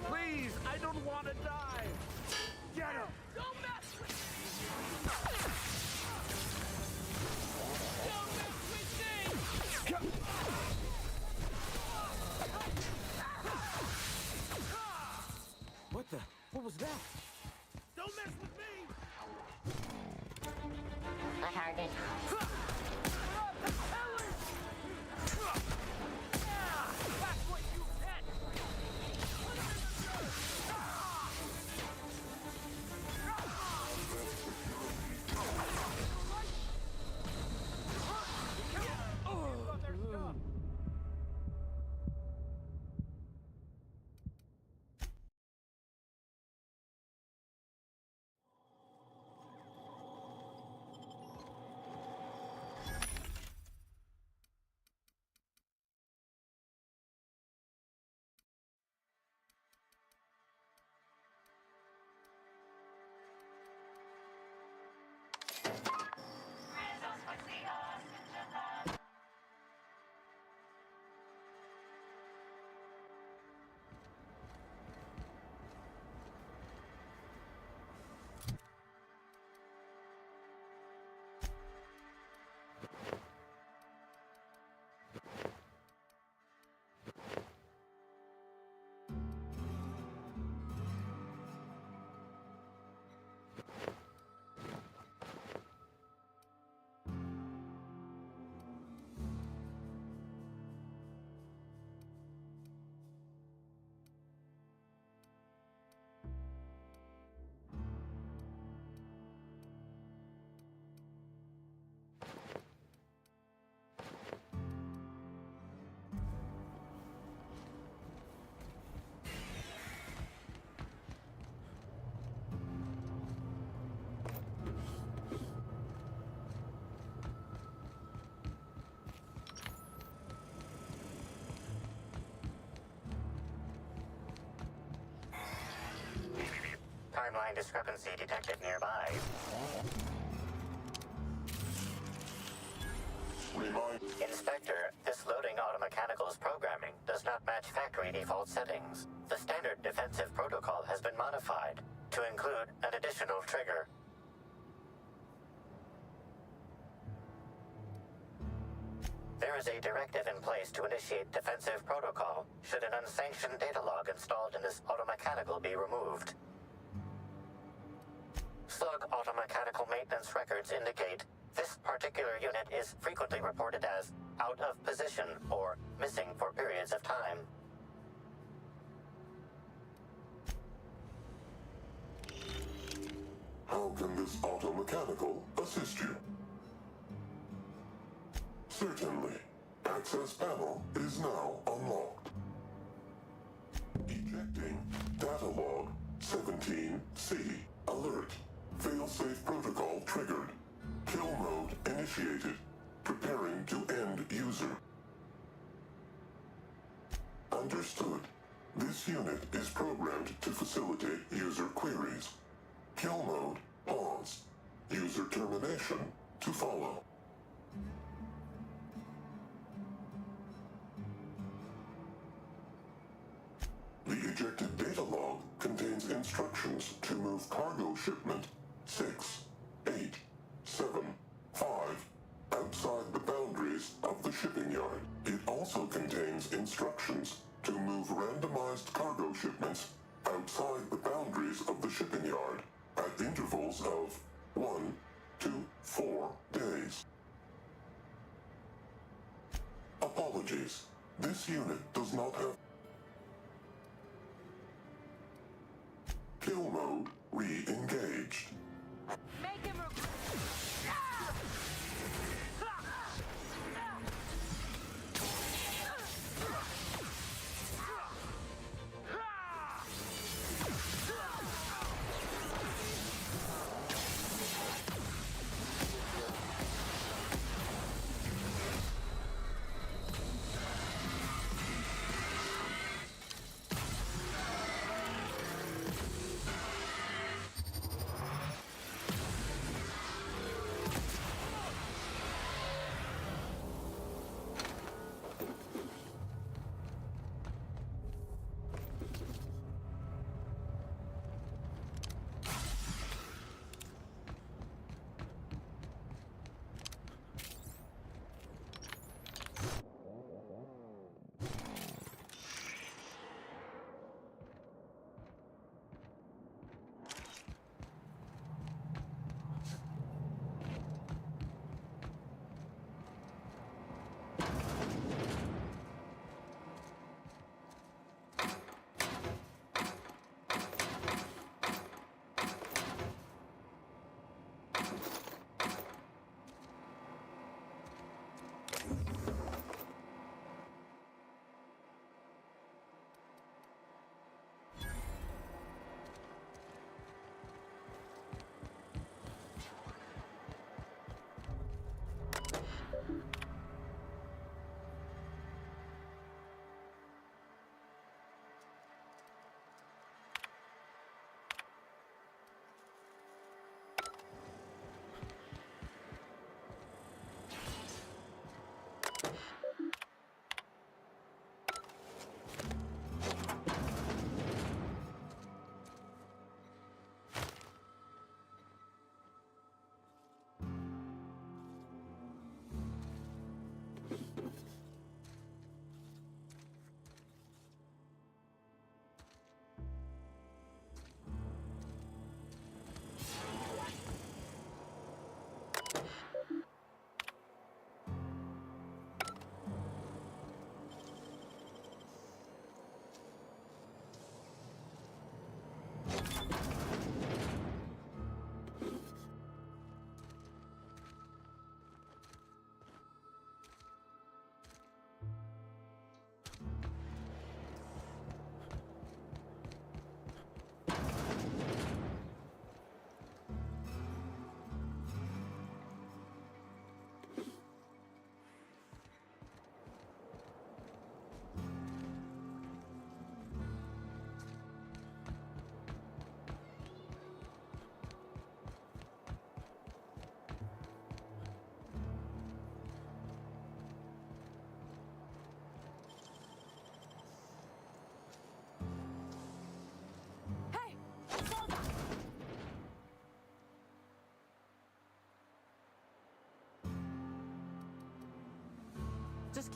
Please, I don't want to die! Get him! Don't mess with me! Don't mess with me! What the? What was that? Don't mess with me! I heard it. timeline discrepancy detected nearby. Inspector, this loading automechanical's programming does not match factory default settings. The standard defensive protocol has been modified to include an additional trigger. There is a directive in place to initiate defensive protocol should an unsanctioned data log installed in this automechanical be removed. Slug automechanical maintenance records indicate this particular unit is frequently reported as out of position or missing for periods of time. How can this automechanical assist you? Certainly. Access panel is now unlocked. Ejecting data log 17C. Alert. Failsafe protocol triggered. Kill mode initiated. Preparing to end user. Understood. This unit is programmed to facilitate user queries. Kill mode pause. User termination to follow. The ejected data log contains instructions to move cargo shipment 6, 8, 7, 5 outside the boundaries of the shipping yard. It also contains instructions to move randomized cargo shipments outside the boundaries of the shipping yard at intervals of 1 to 4 days. Apologies. This unit does not have kill mode re-engaged. Make him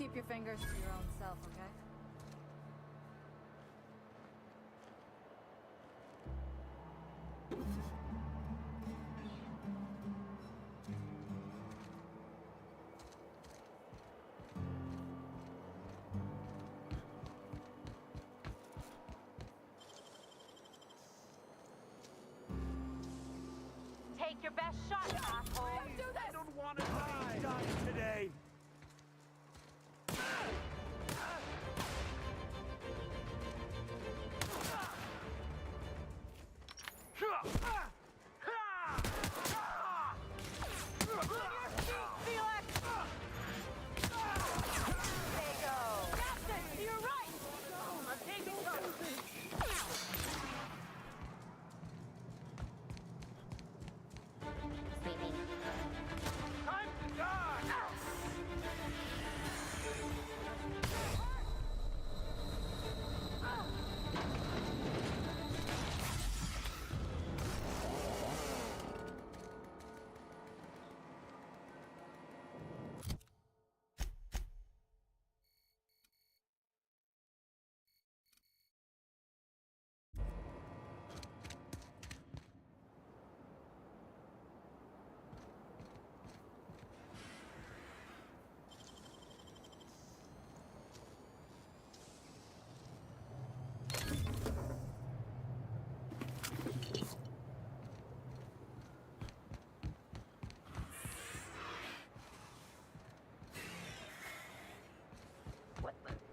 keep your fingers to your own self, okay? Take your best shot, asshole. Don't do this! I don't want to die today. Sleeping. Time to die.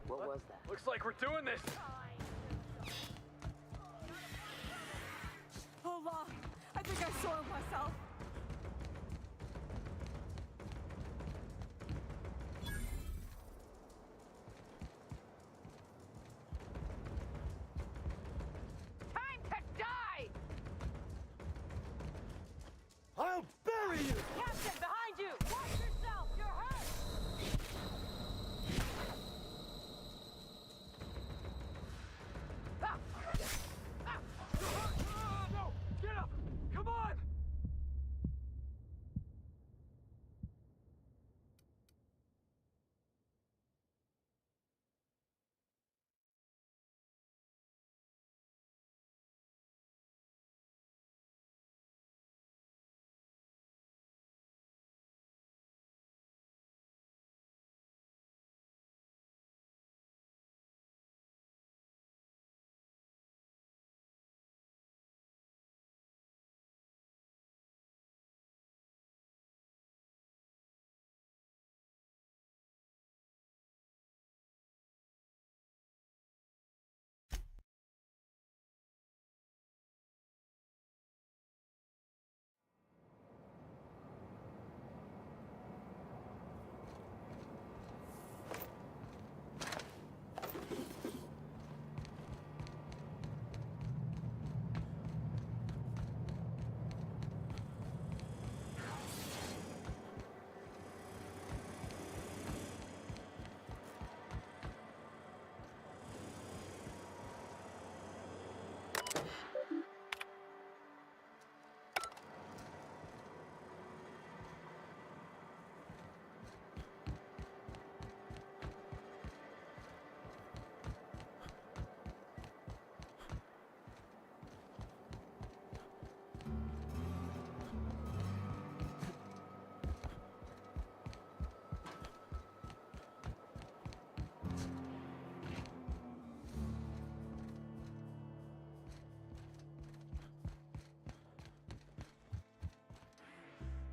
What was that? Looks like we're doing this. Hold on. I think I soiled myself. Time to die! I'll bury you. Captain, behind you! Watch yourself! You're hurt! No! Get up! Come on!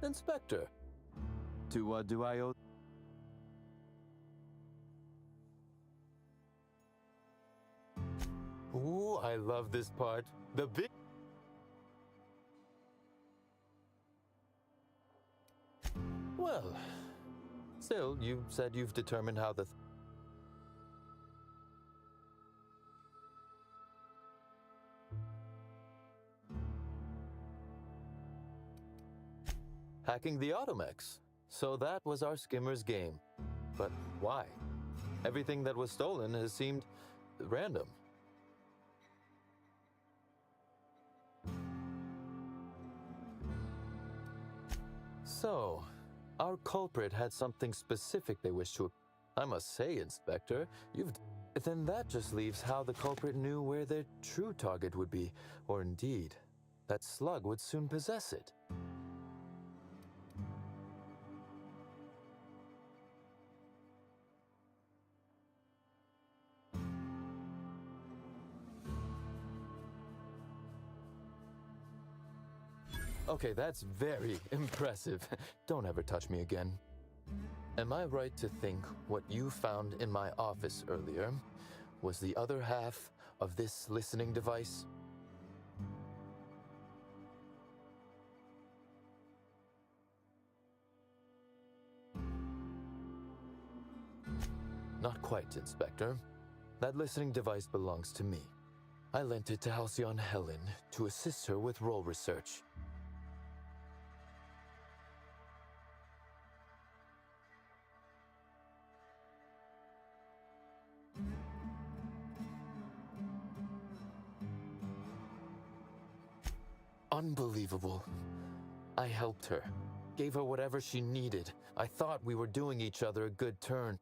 Inspector, to what do I owe? Ooh, I love this part. The big... Well, still, you said you've determined how the... Hacking the Automex. So that was our skimmer's game. But why? Everything that was stolen has seemed random. So, our culprit had something specific they wished to... I must say, Inspector, Then that just leaves how the culprit knew where their true target would be, or indeed, that Slug would soon possess it. Okay, that's very impressive. Don't ever touch me again. Am I right to think what you found in my office earlier was the other half of this listening device? Not quite, Inspector. That listening device belongs to me. I lent it to Halcyon Helen to assist her with role research. Unbelievable. I helped her, gave her whatever she needed. I thought we were doing each other a good turn.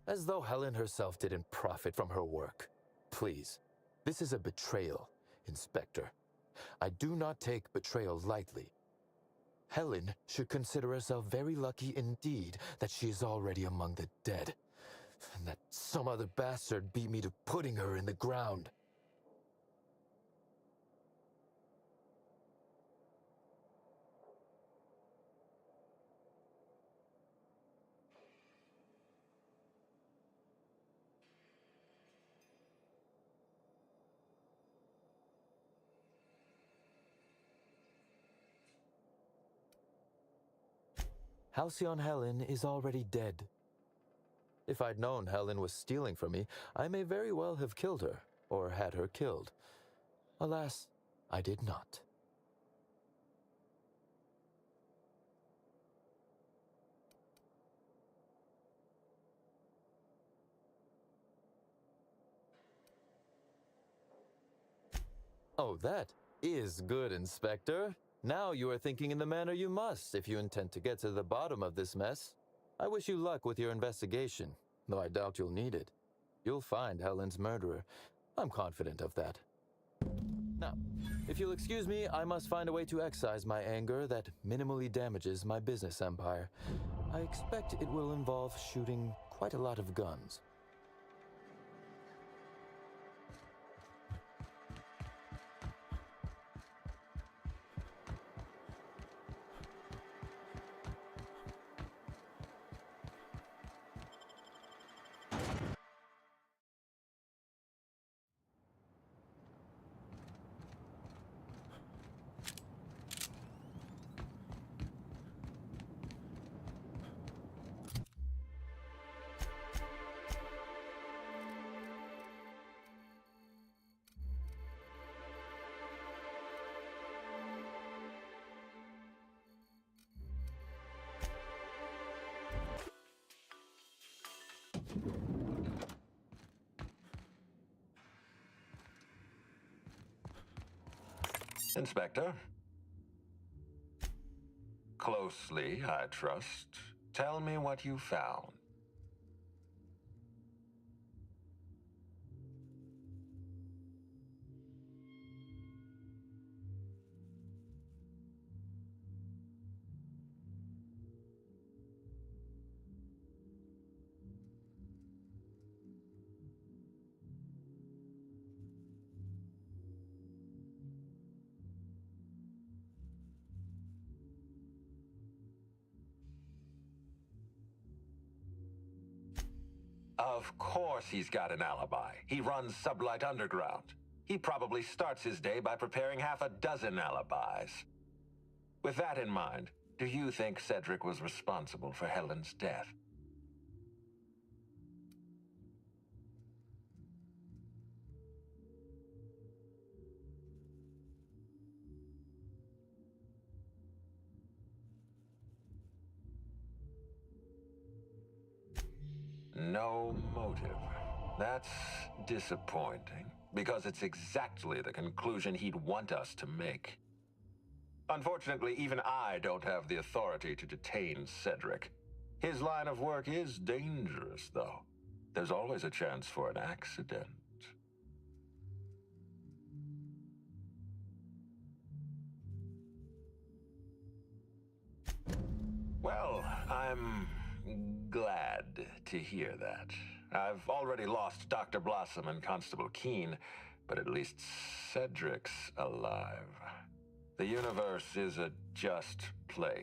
As though Helen herself didn't profit from her work. Please, this is a betrayal, Inspector. I do not take betrayal lightly. Helen should consider herself very lucky indeed that she is already among the dead, and that some other bastard beat me to putting her in the ground. Halcyon Helen is already dead. If I'd known Helen was stealing from me, I may very well have killed her, or had her killed. Alas, I did not. Oh, that is good, Inspector. Now you are thinking in the manner you must if you intend to get to the bottom of this mess. I wish you luck with your investigation, though I doubt you'll need it. You'll find Helen's murderer. I'm confident of that. Now, if you'll excuse me, I must find a way to excise my anger that minimally damages my business empire. I expect it will involve shooting quite a lot of guns. Inspector? Closely, I trust. Tell me what you found. Of course he's got an alibi. He runs Sublight Underground. He probably starts his day by preparing half a dozen alibis. With that in mind, do you think Cedric was responsible for Helen's death? No motive. That's disappointing, because it's exactly the conclusion he'd want us to make. Unfortunately, even I don't have the authority to detain Cedric. His line of work is dangerous, though. There's always a chance for an accident. Well, I'm glad to hear that. I've already lost Dr. Blossom and Constable Keene, but at least Cedric's alive. The universe is a just place.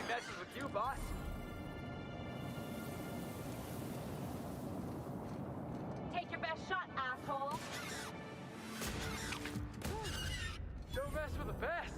Messes with you, boss. Take your best shot, asshole. Don't mess with the best.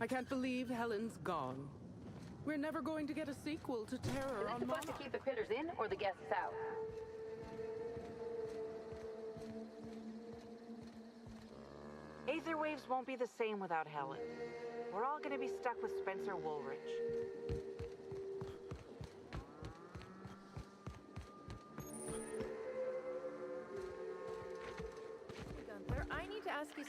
can't believe Helen's gone. We're never going to get a sequel to Terror Is on this supposed to Monarch. keep the critters in or the guests out? Aether waves won't be the same without Helen. We're all gonna be stuck with Spencer Woolrich. Gunther, I need to ask you.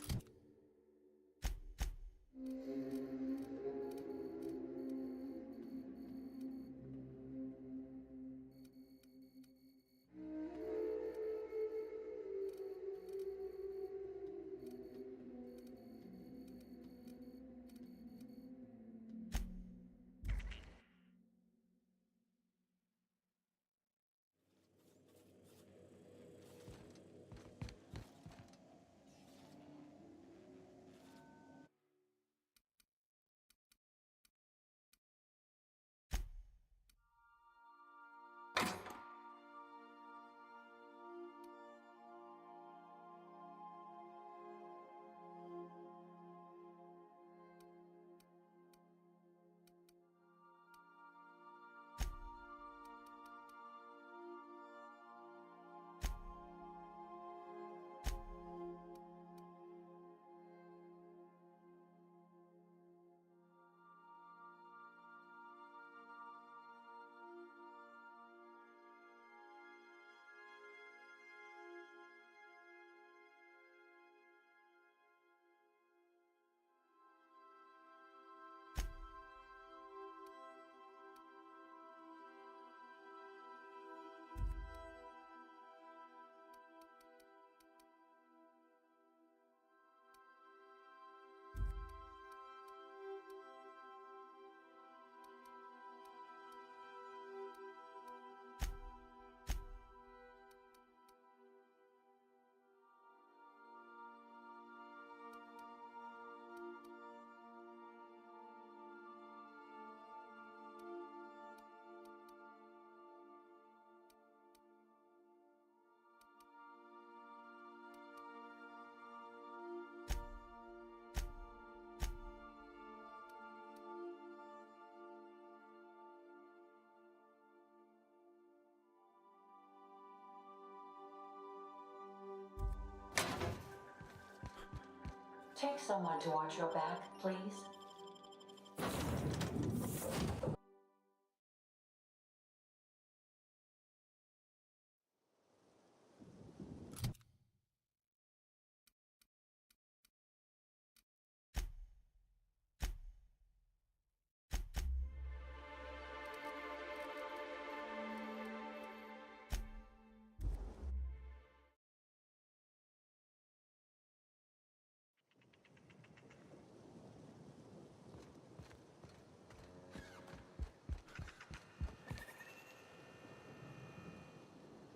Take someone to watch your back, please.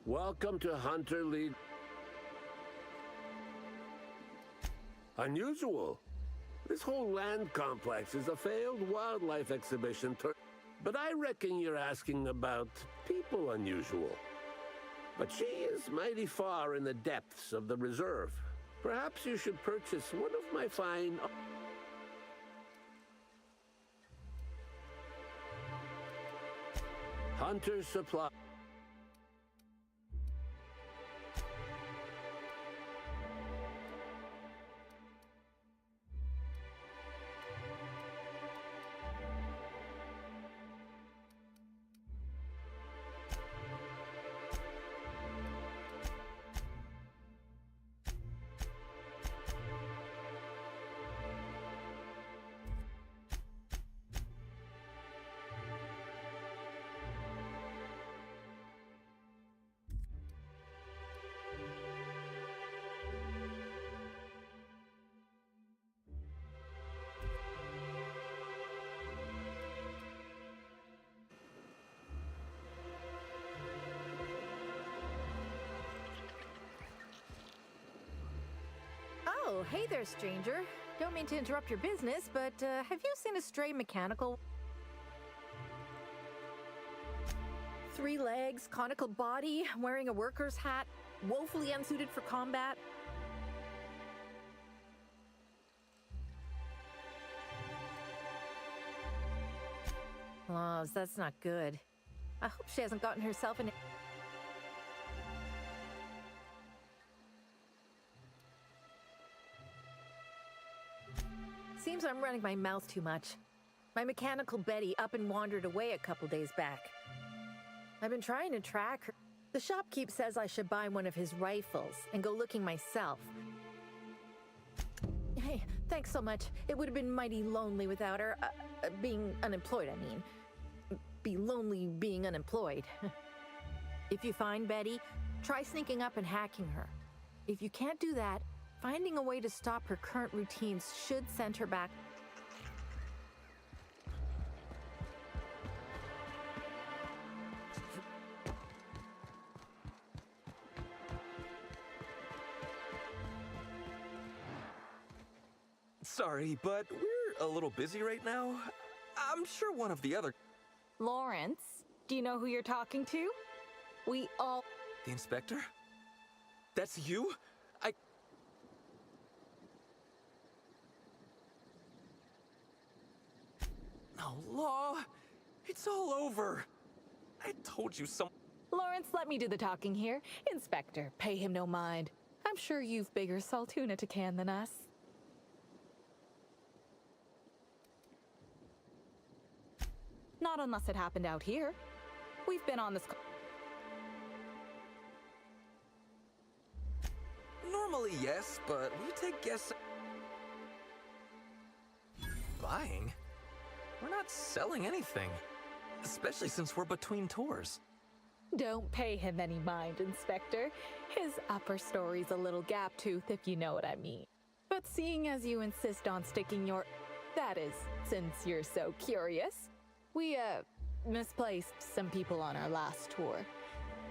Welcome to Hunter League. Unusual. This whole land complex is a failed wildlife exhibition. But I reckon you're asking about people unusual. But she is mighty far in the depths of the reserve. Perhaps you should purchase one of my fine... Hunter Supply. Oh, hey there, stranger. Don't mean to interrupt your business, but have you seen a stray mechanical? 3 legs, conical body, wearing a worker's hat, woefully unsuited for combat. claws. That's not good. I hope she hasn't gotten herself in... Seems I'm running my mouth too much. My mechanical Betty up and wandered away a couple days back. I've been trying to track her. The shopkeep says I should buy one of his rifles and go looking myself. Hey, thanks so much. It would have been mighty lonely without her. Being unemployed, I mean. Be lonely being unemployed. If you find Betty, try sneaking up and hacking her. If you can't do that, finding a way to stop her current routines should send her back. Sorry, but we're a little busy right now. I'm sure one of the other... Lawrence, do you know who you're talking to? We all... The inspector? That's you? No, Law. It's all over. I told you some... Lawrence, let me do the talking here. Inspector, pay him no mind. I'm sure you've bigger saltuna to can than us. Not unless it happened out here. We've been on this... Normally, yes, but we take guests... Buying? We're not selling anything. Especially since we're between tours. Don't pay him any mind, Inspector. His upper story's a little gap-toothed, if you know what I mean. But seeing as you insist on sticking your... That is, since you're so curious... We, misplaced some people on our last tour.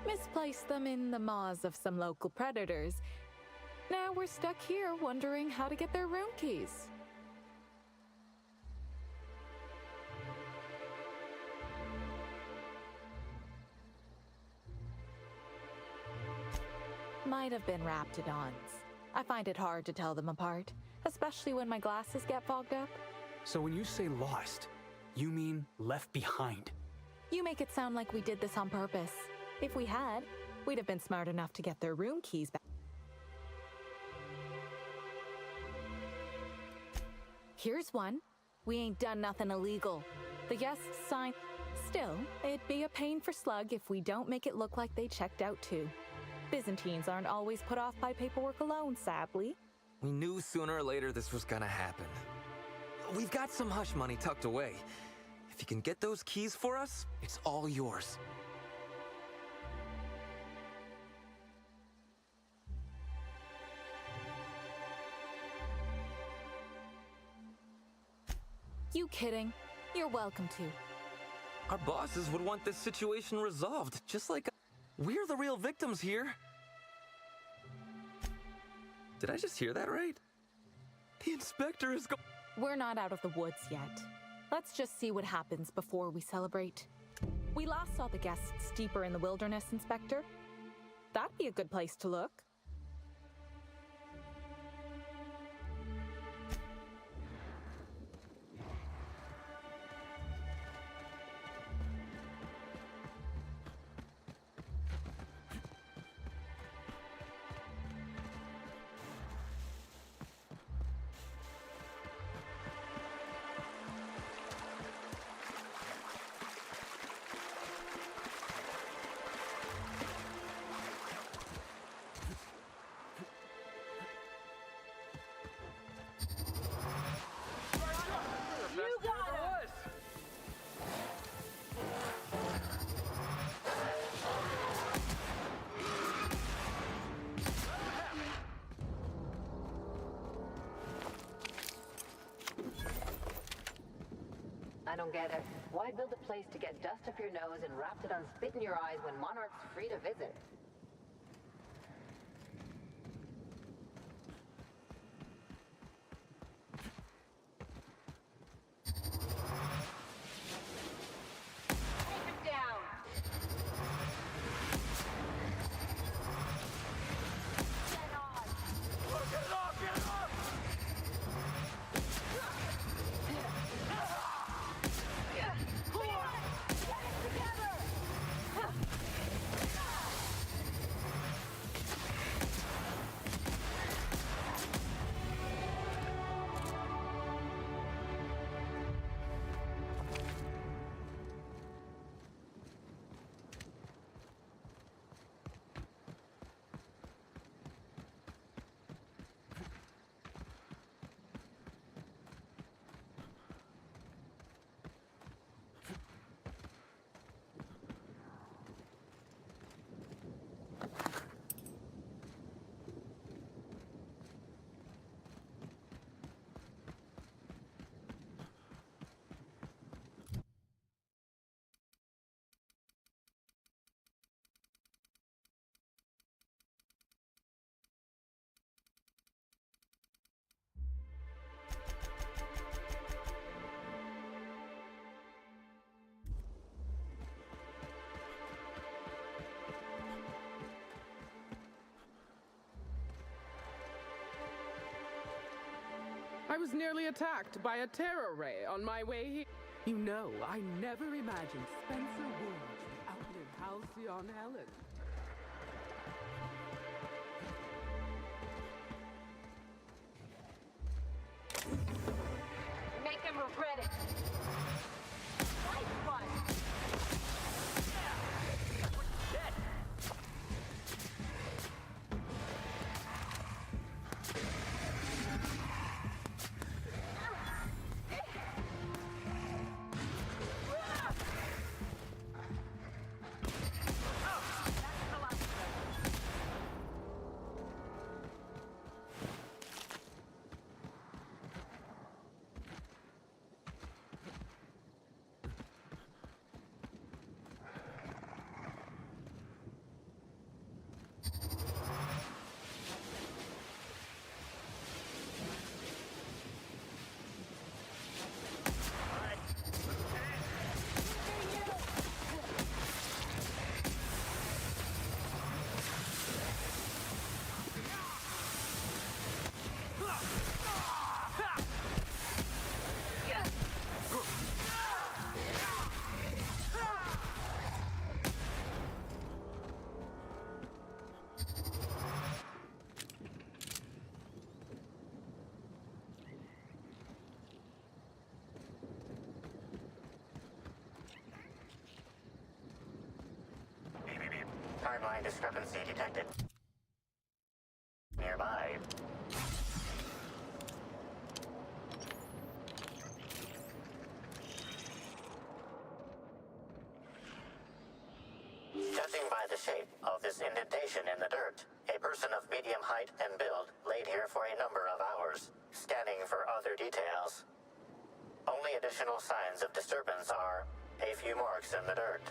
Misplaced them in the maws of some local predators. Now we're stuck here wondering how to get their room keys. Might have been Raptidons. I find it hard to tell them apart, especially when my glasses get fogged up. So when you say lost, you mean left behind? You make it sound like we did this on purpose. If we had, we'd have been smart enough to get their room keys back. Here's one. We ain't done nothing illegal. The guests signed... Still, it'd be a pain for Slug if we don't make it look like they checked out too. Byzantines aren't always put off by paperwork alone, sadly. We knew sooner or later this was gonna happen. We've got some hush money tucked away. If you can get those keys for us, it's all yours. You kidding? You're welcome to. Our bosses would want this situation resolved, just like... We're the real victims here. Did I just hear that right? The inspector is We're not out of the woods yet. Let's just see what happens before we celebrate. We last saw the guests deeper in the wilderness, Inspector. That'd be a good place to look. I don't get it. Why build a place to get dust up your nose and Raptidon spit in your eyes when Monarch's free to visit? Take him down! Get on! Get it off! Get it off! I was nearly attacked by a terror ray on my way here. You know, I never imagined Spencer Wood would outlive Halcyon Helen. Make him regret it. Nice one. Dead. Timeline discrepancy detected. Nearby. Judging by the shape of this indentation in the dirt, a person of medium height and build laid here for a number of hours, scanning for other details. Only additional signs of disturbance are a few marks in the dirt.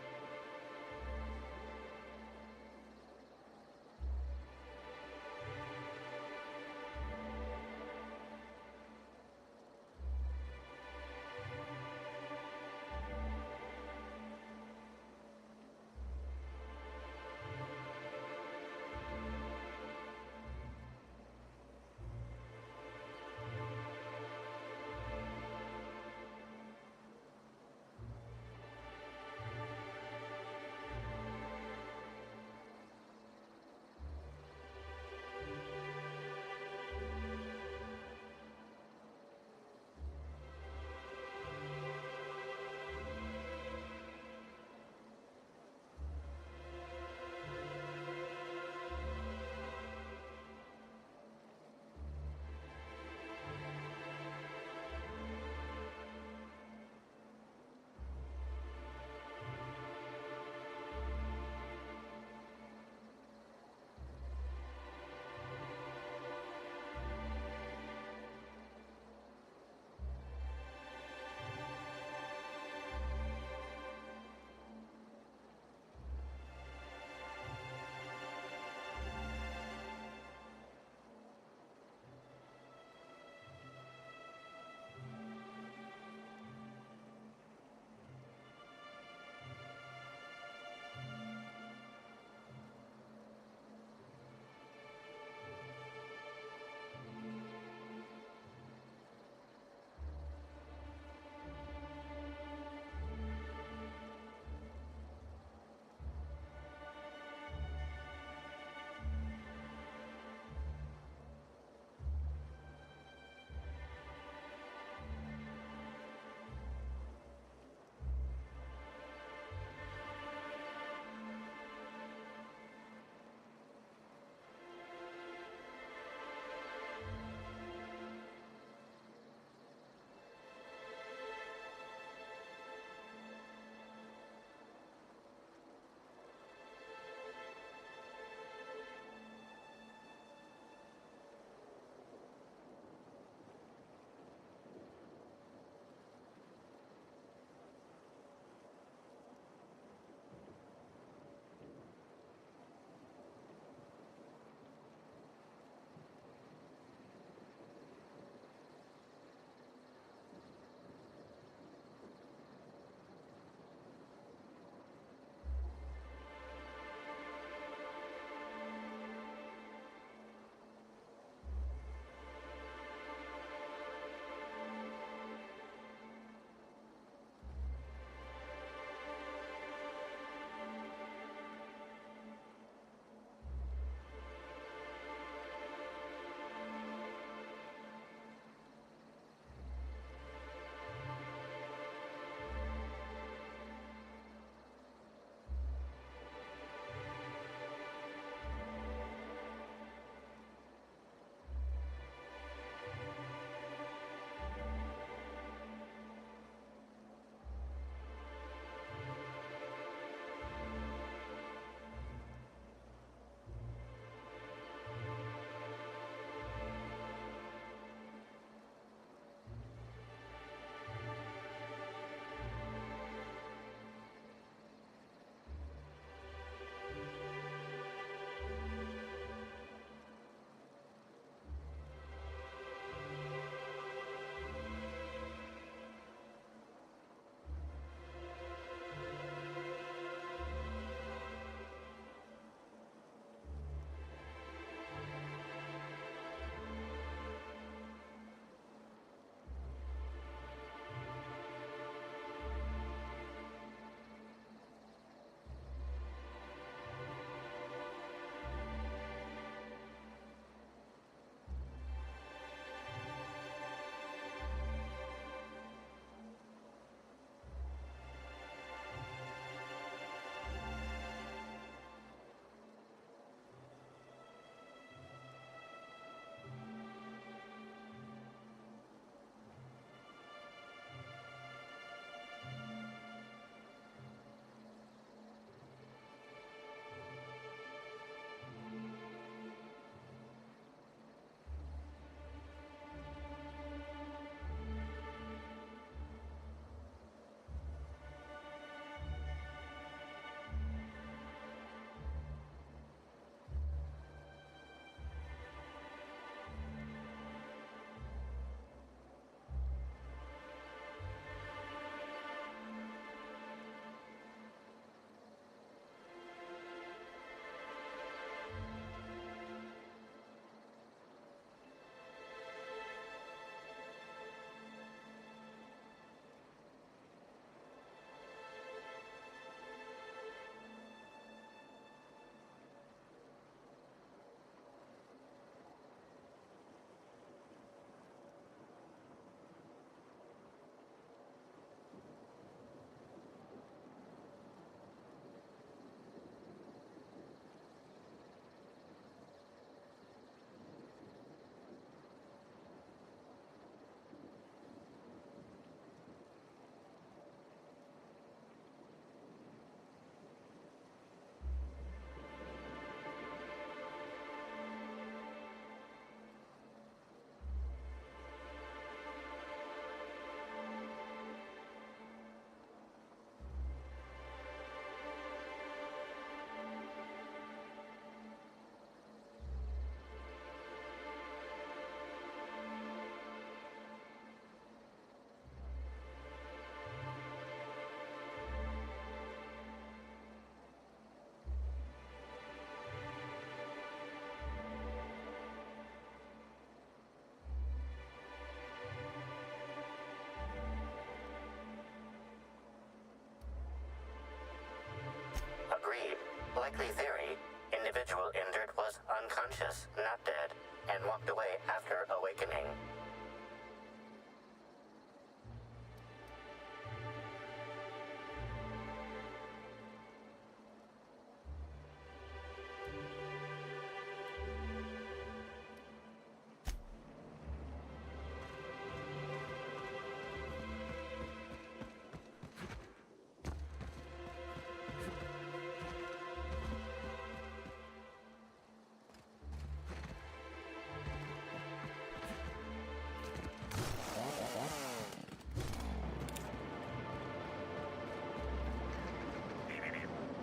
likely theory, individual injured was unconscious, not dead, and walked away after awakening.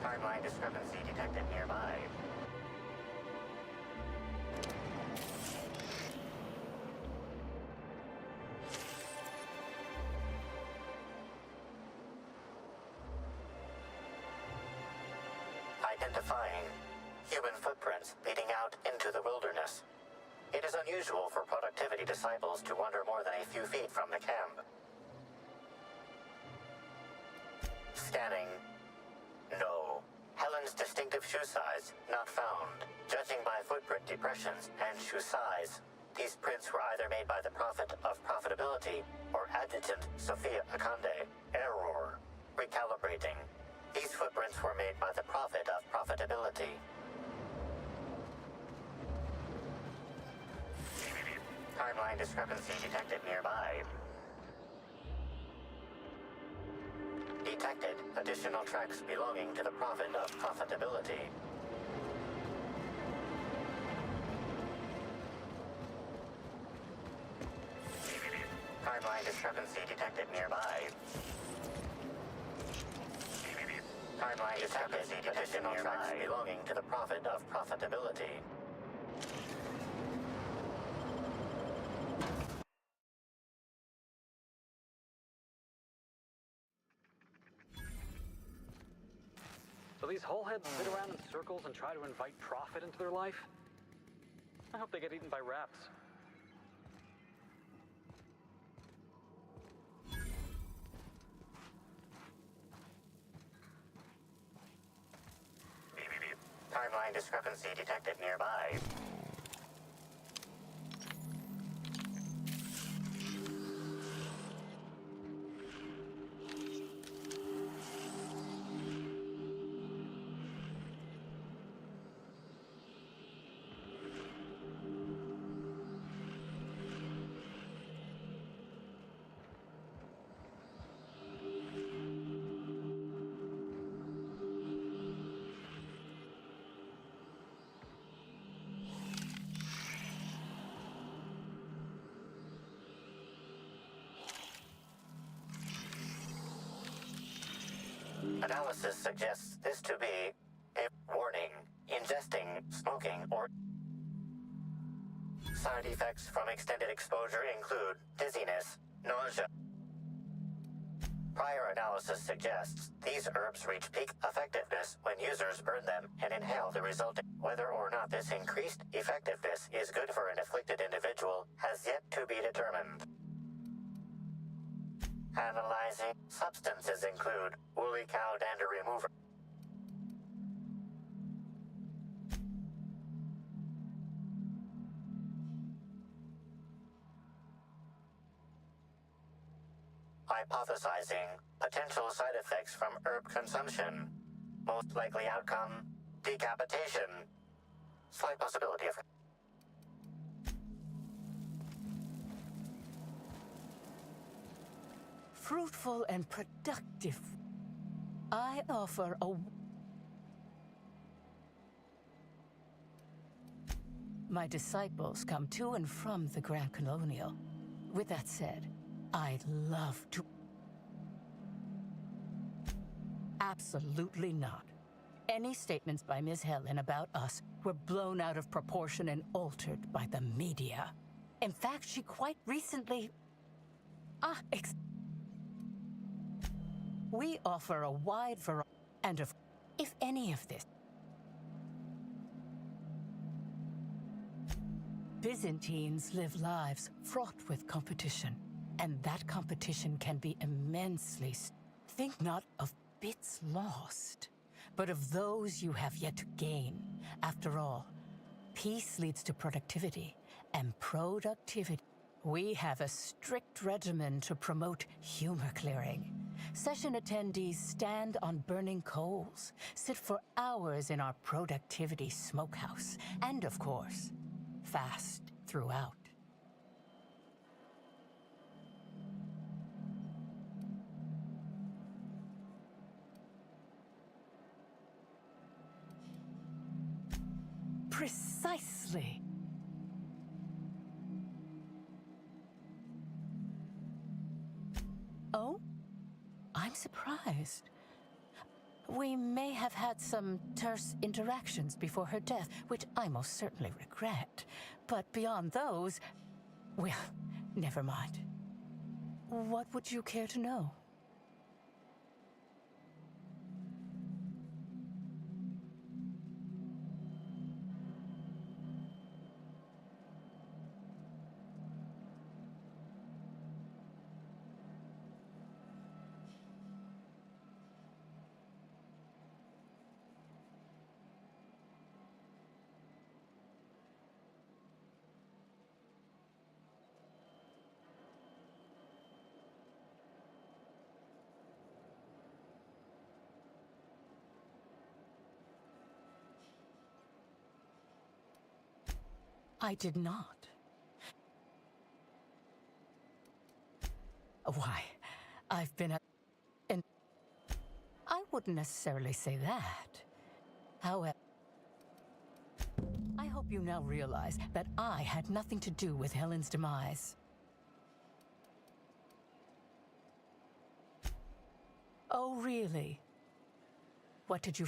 Timeline discrepancy detected nearby. Identifying human footprints leading out into the wilderness. It is unusual for productivity disciples to wander more than a few feet from the camp. Scanning. No. Helen's distinctive shoe size, not found. Judging by footprint depressions and shoe size, these prints were either made by the Prophet of Profitability or Adjutant Sophia Akande. Error. Recalibrating. These footprints were made by the Prophet of Profitability. Timeline discrepancy detected nearby. Detected additional tracks belonging to the Prophet of Profitability. Timeline discrepancy detected nearby. Timeline discrepancy additional tracks belonging to the Prophet of Profitability. So these wholeheads sit around in circles and try to invite profit into their life? I hope they get eaten by rats. Timeline discrepancy detected nearby. Analysis suggests this to be a warning. Ingesting, smoking, or side effects from extended exposure include dizziness, nausea. Prior analysis suggests these herbs reach peak effectiveness when users burn them and inhale the resulting. Whether or not this increased effectiveness is good for an afflicted individual has yet to be determined. Analyzing substances include woolly cow dander remover, hypothesizing potential side effects from herb consumption. Most likely outcome, decapitation. Slight possibility of fruitful and productive. I offer a... My disciples come to and from the Grand Colonial. With that said, I'd love to... Absolutely not. Any statements by Ms. Helen about us were blown out of proportion and altered by the media. In fact, she quite recently... We offer a wide variety, and if any of this... Byzantines live lives fraught with competition, and that competition can be immensely... Think not of bits lost, but of those you have yet to gain. After all, peace leads to productivity, and productivity. We have a strict regimen to promote humor clearing. Session attendees stand on burning coals, sit for hours in our productivity smokehouse, and of course, fast throughout. Precisely. Oh? I'm surprised. We may have had some terse interactions before her death, which I most certainly regret. But beyond those, well, never mind. What would you care to know? I did not. Why, I've been and I wouldn't necessarily say that. However, I hope you now realize that I had nothing to do with Helen's demise. Oh, really? What did you...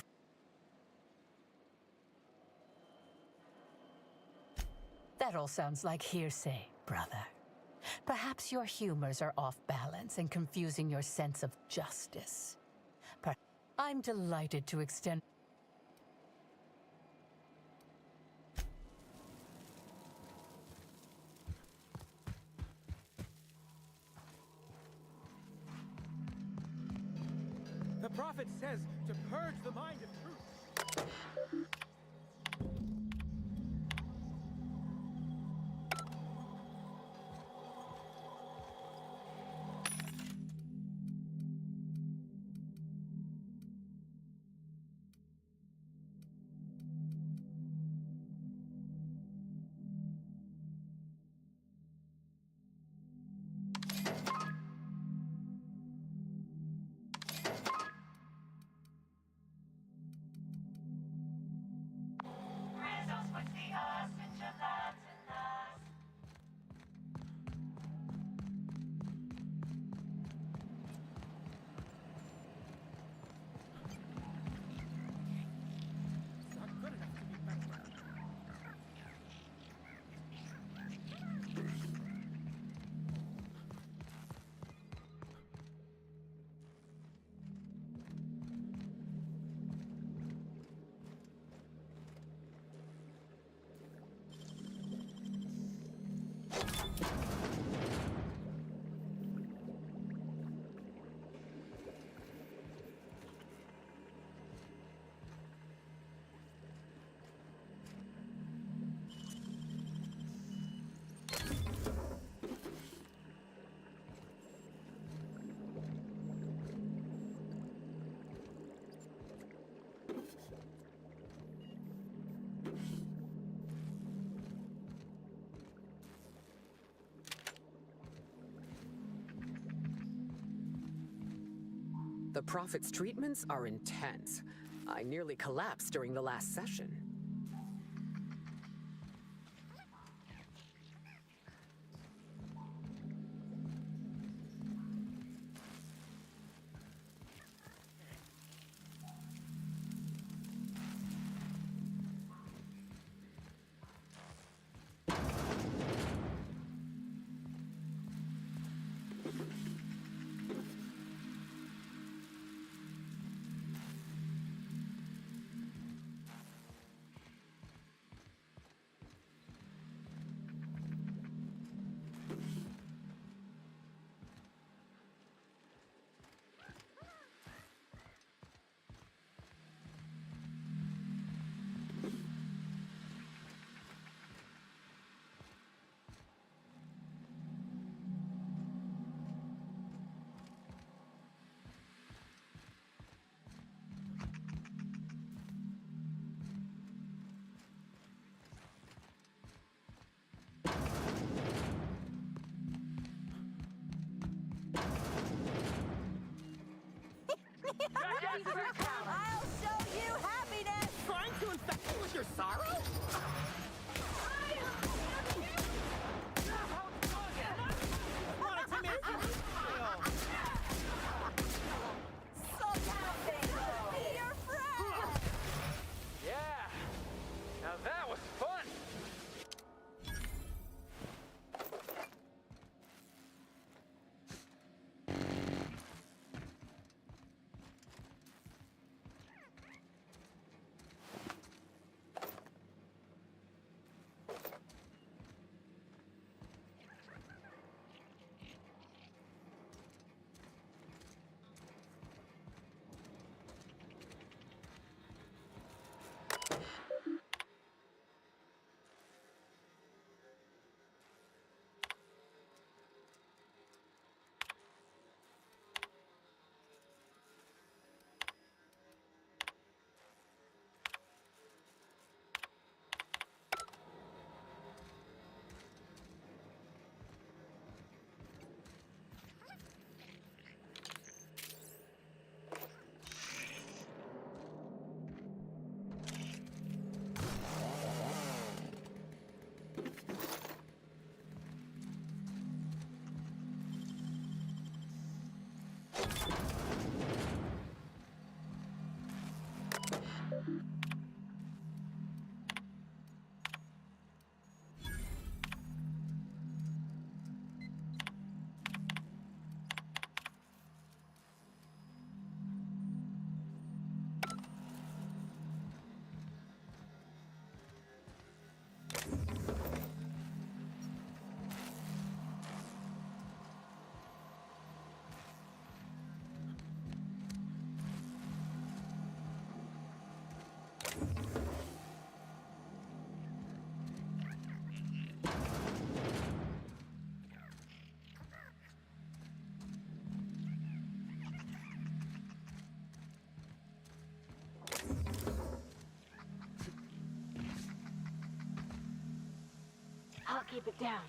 That all sounds like hearsay, brother. Perhaps your humors are off balance and confusing your sense of justice. I'm delighted to extend... The prophet says to purge the mind of truth. The Prophet's treatments are intense. I nearly collapsed during the last session. Use your talent. I'll show you happiness! Trying to infect me with your sorrow? Wanted to make you smile. So happy! Be your friend! Yeah. Now that was fun. I'll keep it down.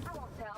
I won't tell.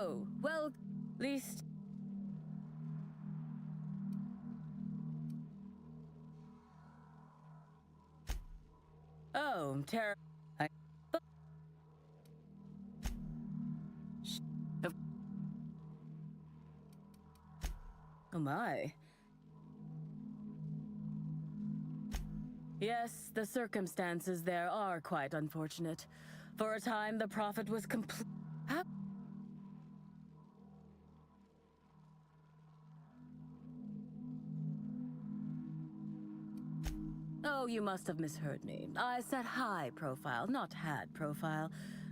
Oh, well, at least... Oh, terrible. Oh my. Yes, the circumstances there are quite unfortunate. For a time, the Prophet was complete. Oh, you must have misheard me. I said high profile, not had profile.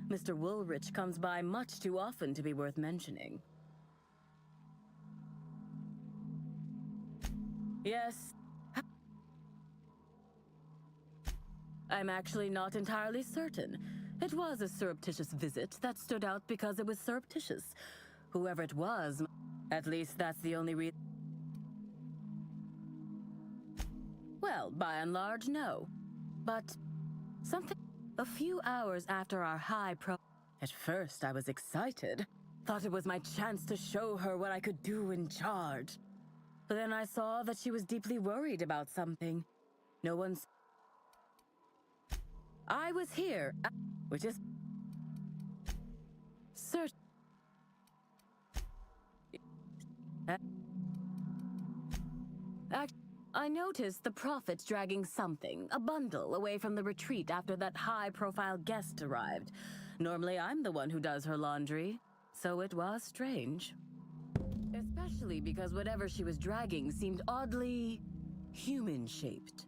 Mr. Woolrich comes by much too often to be worth mentioning. Yes. I'm actually not entirely certain. It was a surreptitious visit that stood out because it was surreptitious. Whoever it was, at least that's the only reason. Well, by and large, no. But something... A few hours after our At first, I was excited. Thought it was my chance to show her what I could do in charge. But then I saw that she was deeply worried about something. No one's... I was here, which is... Certain... I noticed the Prophet dragging something, a bundle, away from the retreat after that high-profile guest arrived. Normally, I'm the one who does her laundry, so it was strange. Especially because whatever she was dragging seemed oddly human-shaped.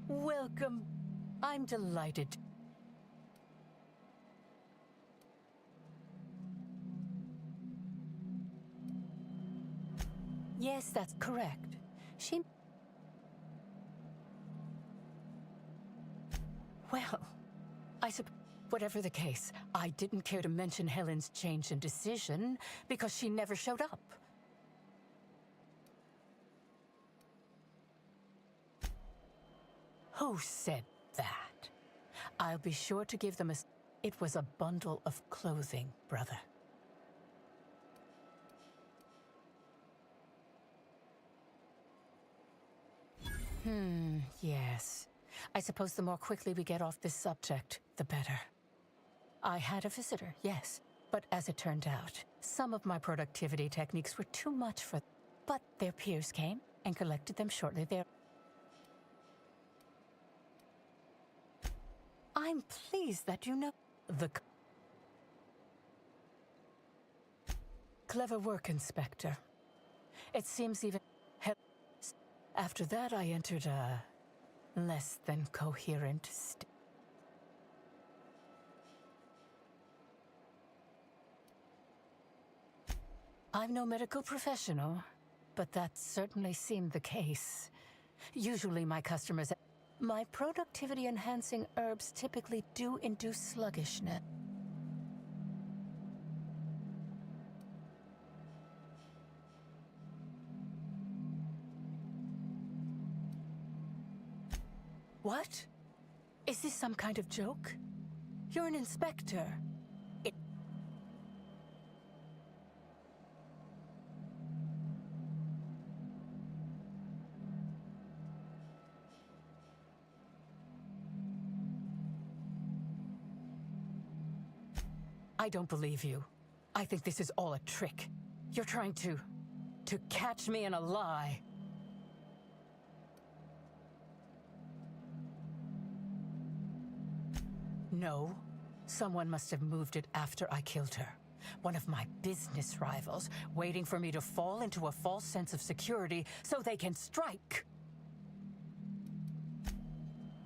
Welcome. I'm delighted. Yes, that's correct. She... Well, I suppose... Whatever the case, I didn't care to mention Helen's change in decision because she never showed up. Who said that? I'll be sure to give them a... It was a bundle of clothing, brother. Yes. I suppose the more quickly we get off this subject, the better. I had a visitor, yes. But as it turned out, some of my productivity techniques were too much for... But their peers came and collected them shortly there. I'm pleased that you know the... Clever work, Inspector. It seems even... After that, I entered a less than coherent state. I'm no medical professional, but that certainly seemed the case. Usually my customers... My productivity-enhancing herbs typically do induce sluggishness. What? Is this some kind of joke? You're an inspector. I don't believe you. I think this is all a trick. You're trying to catch me in a lie. No. Someone must have moved it after I killed her. One of my business rivals, waiting for me to fall into a false sense of security so they can strike.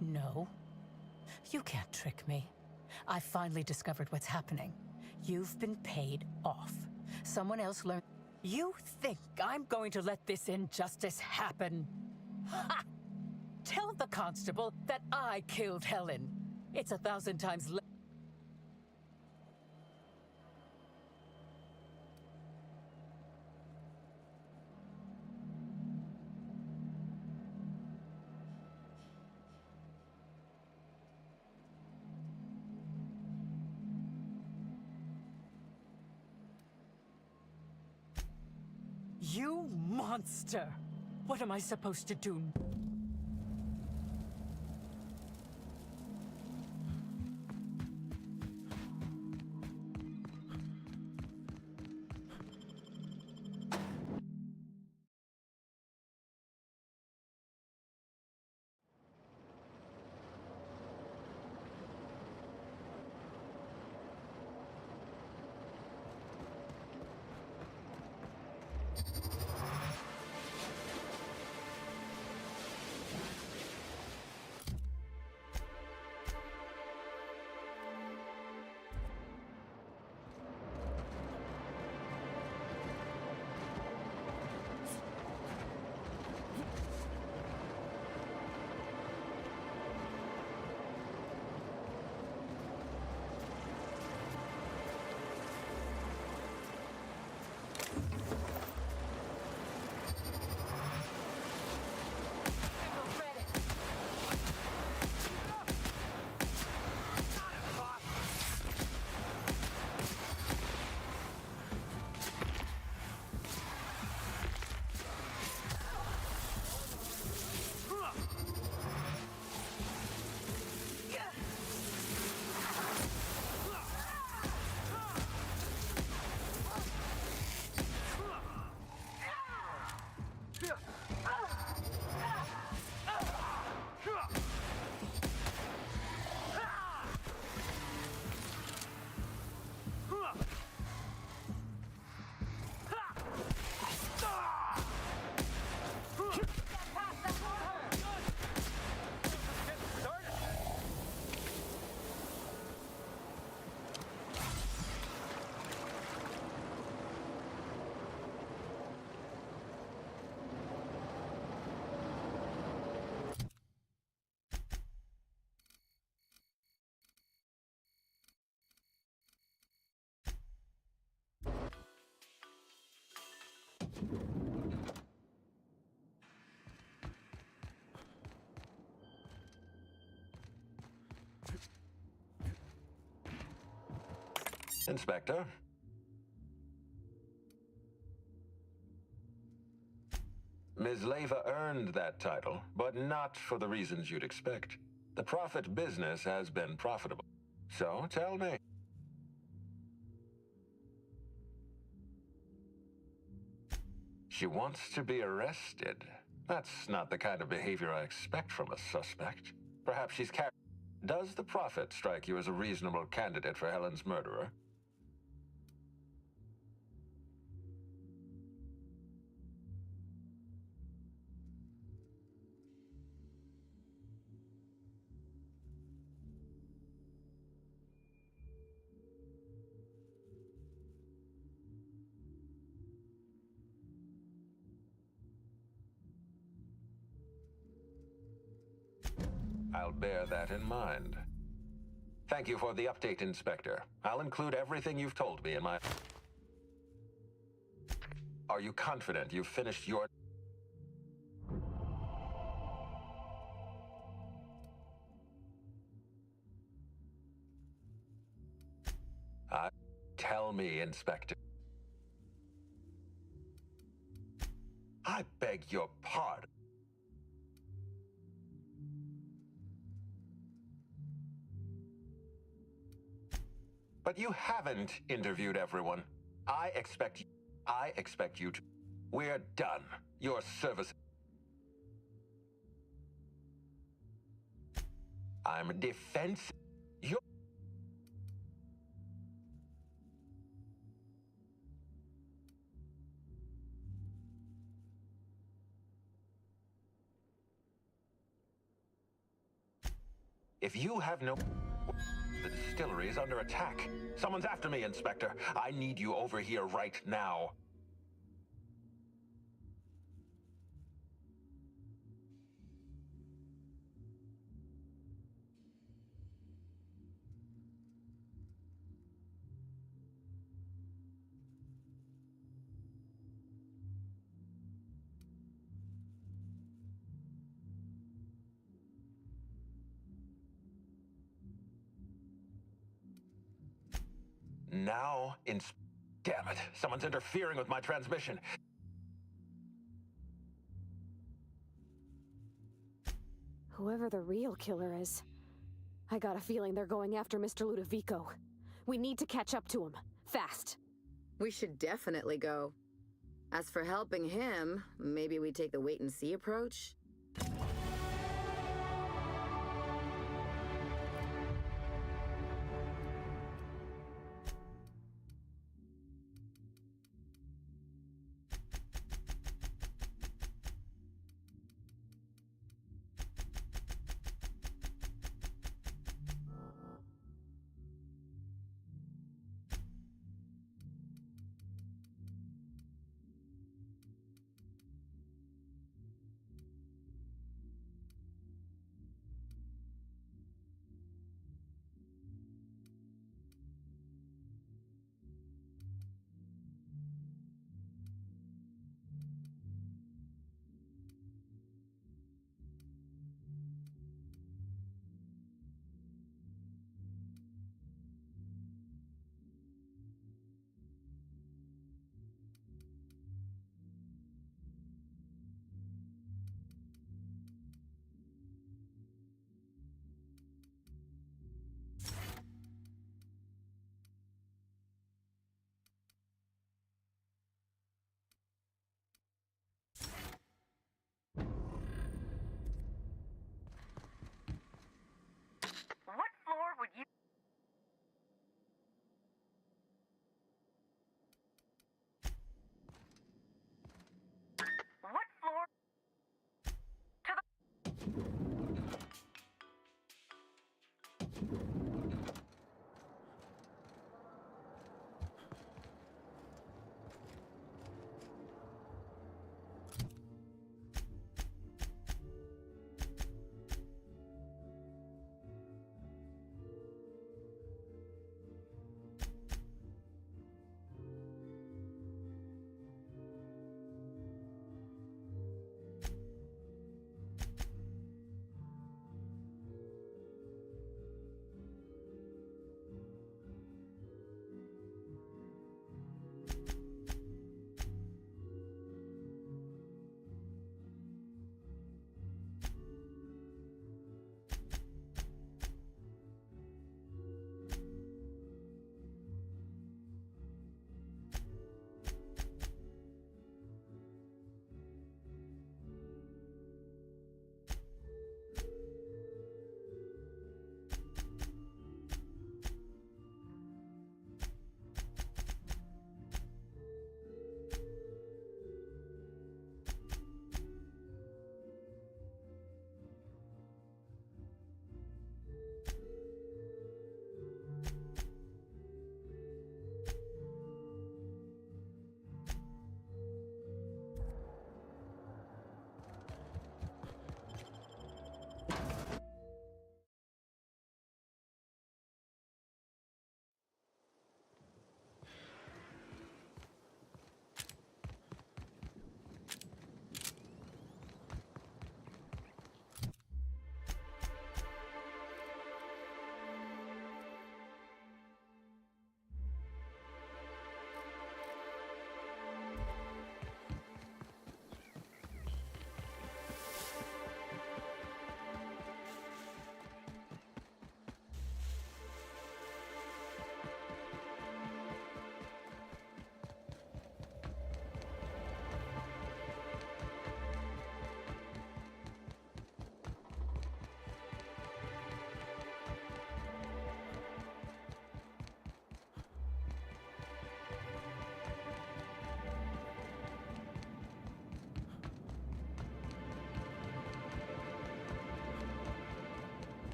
No. You can't trick me. I finally discovered what's happening. You've been paid off. Someone else learned... You think I'm going to let this injustice happen? Ha! Tell the constable that I killed Helen. It's 1,000 times less... You monster! What am I supposed to do? Inspector? Ms. Leyva earned that title, but not for the reasons you'd expect. The Prophet business has been profitable. So, tell me. She wants to be arrested. That's not the kind of behavior I expect from a suspect. Perhaps she's Does the Prophet strike you as a reasonable candidate for Helen's murderer? I'll bear that in mind. Thank you for the update, Inspector. I'll include everything you've told me in my... Are you confident you've finished your... Tell me, Inspector. I beg your pardon. But you haven't interviewed everyone. I expect you to. We're done. Your service. I'm defense. You're... If you have no... The distillery is under attack. Someone's after me, Inspector. I need you over here right now. Now, damn it, someone's interfering with my transmission. Whoever the real killer is, I got a feeling they're going after Mr. Ludovico. We need to catch up to him. Fast. We should definitely go. As for helping him, maybe we take the wait-and-see approach?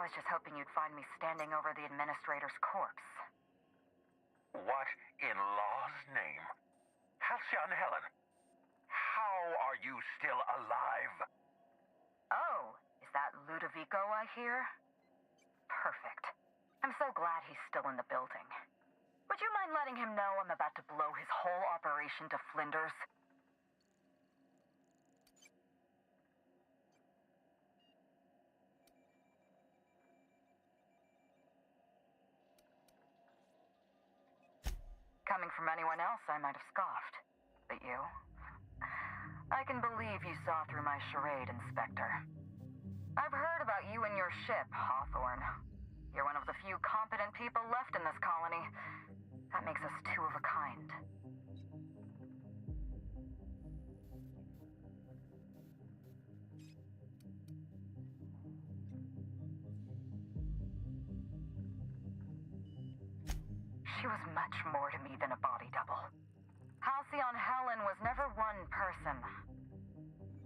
was just hoping you'd find me standing over the administrator's corpse. What in law's name? Halcyon Helen, how are you still alive? Oh, is that Ludovico I hear? Perfect. I'm so glad he's still in the building. Would you mind letting him know I'm about to blow his whole operation to flinders? Coming from anyone else, I might have scoffed. But you? I can believe you saw through my charade, Inspector. I've heard about you and your ship, Hawthorne. You're one of the few competent people left in this colony. That makes us two of a kind. She was much more to me than a body double. Halcyon Helen was never one person.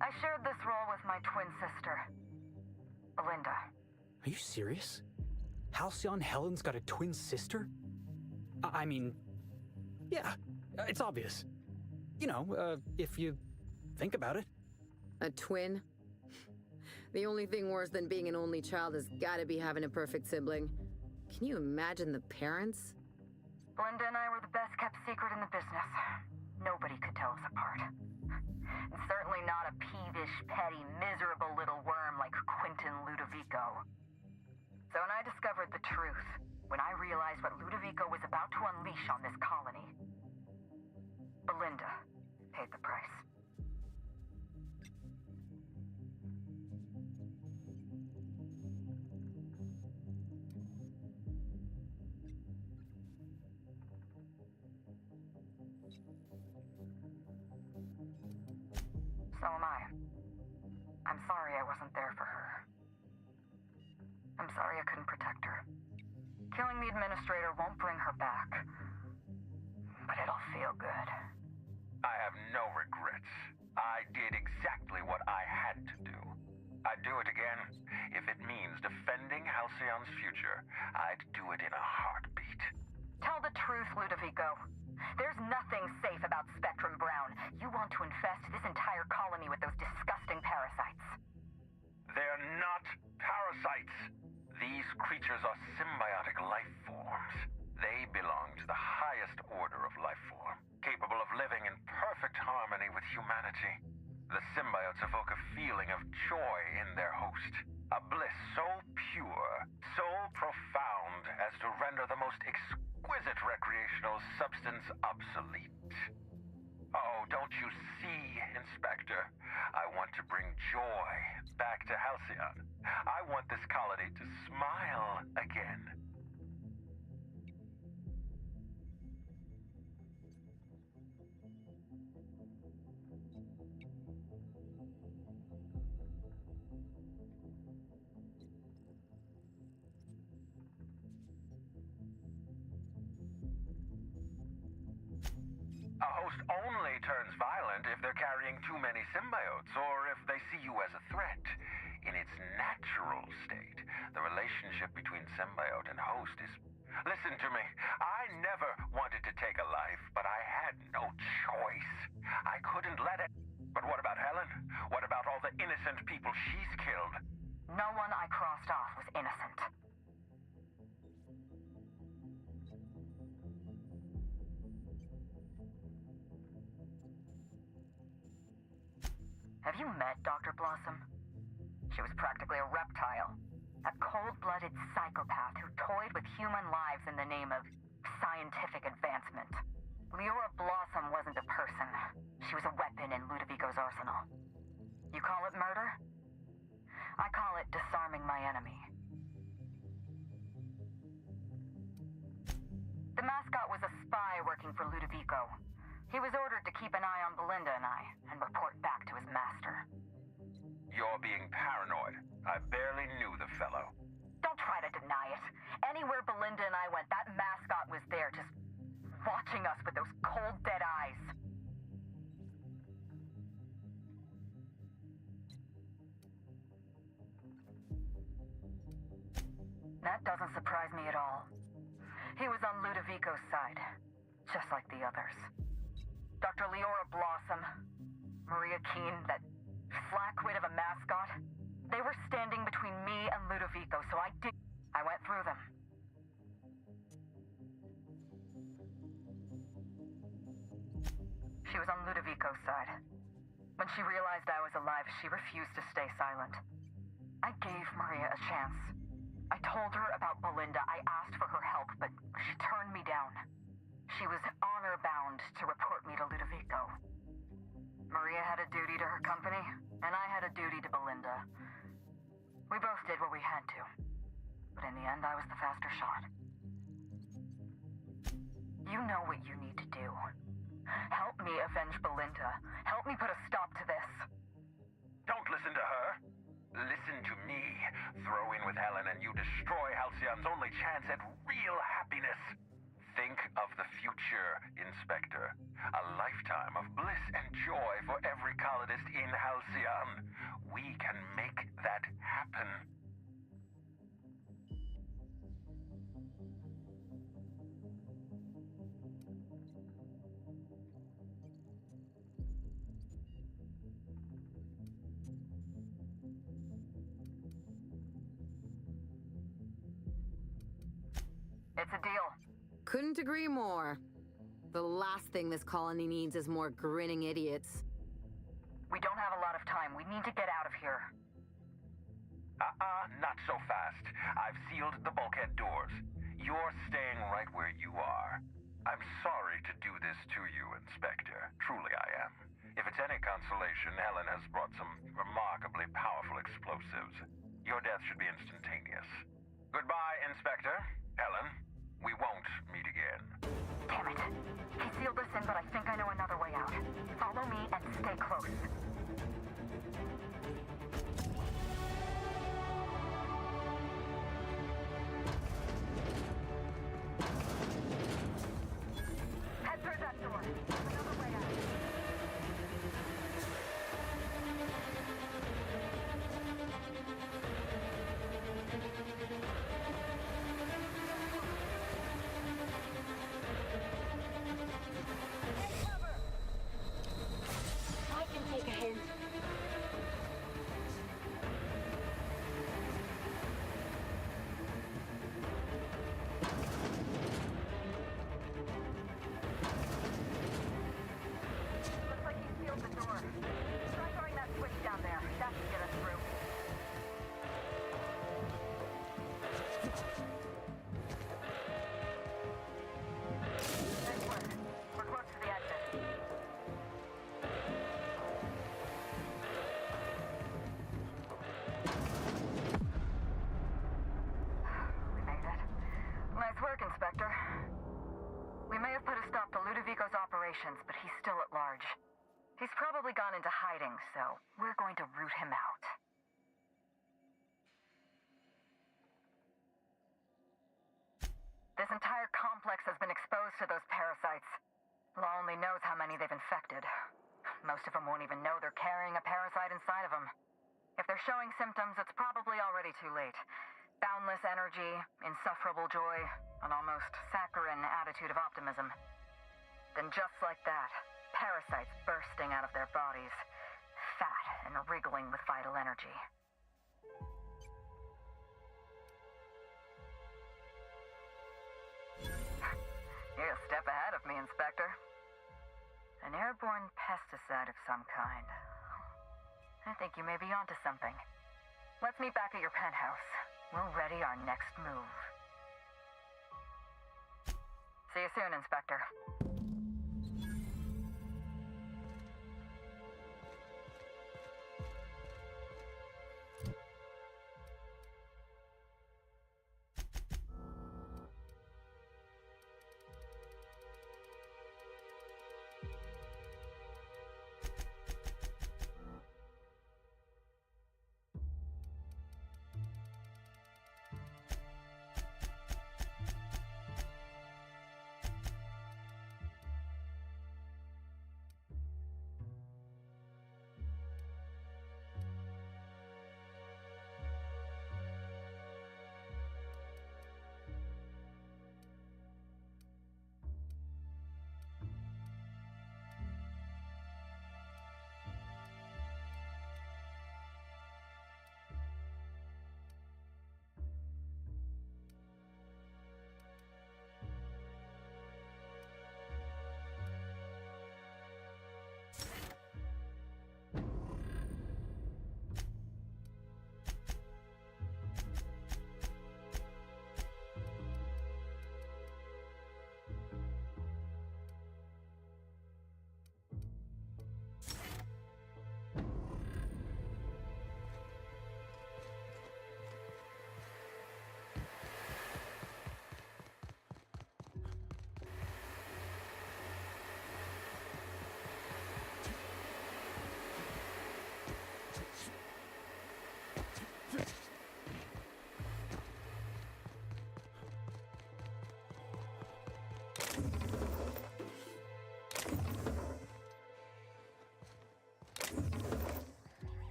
I shared this role with my twin sister, Belinda. Are you serious? Halcyon Helen's got a twin sister? I mean, yeah, it's obvious. You know, if you think about it. A twin? The only thing worse than being an only child has gotta be having a perfect sibling. Can you imagine the parents? Belinda and I were the best kept secret in the business. Nobody could tell us apart. And certainly not a peevish, petty, miserable little worm like Quentin Ludovico. So when I discovered the truth, when I realized what Ludovico was about to unleash on this colony, Belinda paid the price. So am I. I'm sorry I wasn't there for her. I'm sorry I couldn't protect her. Killing the administrator won't bring her back. But it'll feel good. I have no regrets. I did exactly what I had to do. I'd do it again. If it means defending Halcyon's future, I'd do it in a heartbeat. Tell the truth, Ludovico. There's nothing safe about Spectrum Brown. You want to infest this entire colony with those disgusting parasites. They're not parasites. These creatures are symbiotic life forms. They belong to the highest order of life form, capable of living in perfect harmony with humanity. The symbiotes evoke a feeling of joy in their host, a bliss so pure, so profound as to render the most exquisite recreational substance obsolete. Oh, don't you see, Inspector? I want to bring joy back to Halcyon. I want this colony to smile again. A host only turns violent if they're carrying too many symbiotes, or if they see you as a threat. In its natural state, the relationship between symbiote and host is... Listen to me. I never wanted to take a life, but I had no choice. I couldn't let it. But what about Helen? What about all the innocent people she's killed? No one I crossed off was innocent. Have you met Dr. Blossom? She was practically a reptile. A cold-blooded psychopath who toyed with human lives in the name of scientific advancement. Leora Blossom wasn't a person. She was a weapon in Ludovico's arsenal. You call it murder? I call it disarming my enemy. The mascot was a spy working for Ludovico. He was ordered to keep an eye on Belinda and I, and report back to his master. You're being paranoid. I barely knew the fellow. Don't try to deny it. Anywhere Belinda and I went, that mascot was there, just watching us with those cold, dead eyes. That doesn't surprise me at all. He was on Ludovico's side, just like the others. Dr. Leora Blossom, Maria Keene, that flackwit of a mascot, they were standing between me and Ludovico, so I went through them. She was on Ludovico's side. When she realized I was alive, she refused to stay silent. I gave Maria a chance. I told her about Belinda. I asked for her help, but she turned me down. She was honor-bound to report me to Ludovico. Maria had a duty to her company, and I had a duty to Belinda. We both did what we had to. But in the end, I was the faster shot. You know what you need to do. Help me avenge Belinda. Help me put a stop to this. Don't listen to her. Listen to me. Throw in with Helen and you destroy Halcyon's only chance at real happiness. Think of the future, Inspector. A lifetime of bliss and joy for every colonist in Halcyon. We can make that happen. It's a deal. Couldn't agree more. The last thing this colony needs is more grinning idiots. We don't have a lot of time. We need to get out of here. Not so fast. I've sealed the bulkhead doors. You're staying right where you are. I'm sorry to do this to you, Inspector. Truly I am. If it's any consolation, Helen has brought some remarkably powerful explosives. Your death should be instantaneous. Goodbye, Inspector. Helen, we won't meet again. Damn it. He sealed us in, but I think I know another way out. Follow me and stay close. Head through that door. There's another way out. I can take a hint. Looks like he sealed the door. Try throwing that switch down there. That should get us through. Nice work. We're close to the exit. We made it. Nice work, Inspector. We may have put a stop to Ludovico's operations, but he's still at large. He's probably gone into hiding, so we're going to root him out. This entire complex has been exposed to those parasites. Law only knows how many they've infected. Most of them won't even know they're carrying a parasite inside of them. If they're showing symptoms, it's probably already too late. Boundless energy, insufferable joy, an almost saccharine attitude of optimism. Then just like that, parasites bursting out of their bodies, fat and wriggling with vital energy. You're a step ahead of me, Inspector. An airborne pesticide of some kind. I think you may be onto something. Let's meet back at your penthouse. We'll ready our next move. See you soon, Inspector.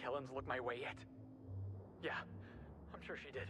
Helens look my way yet? Yeah, I'm sure she did.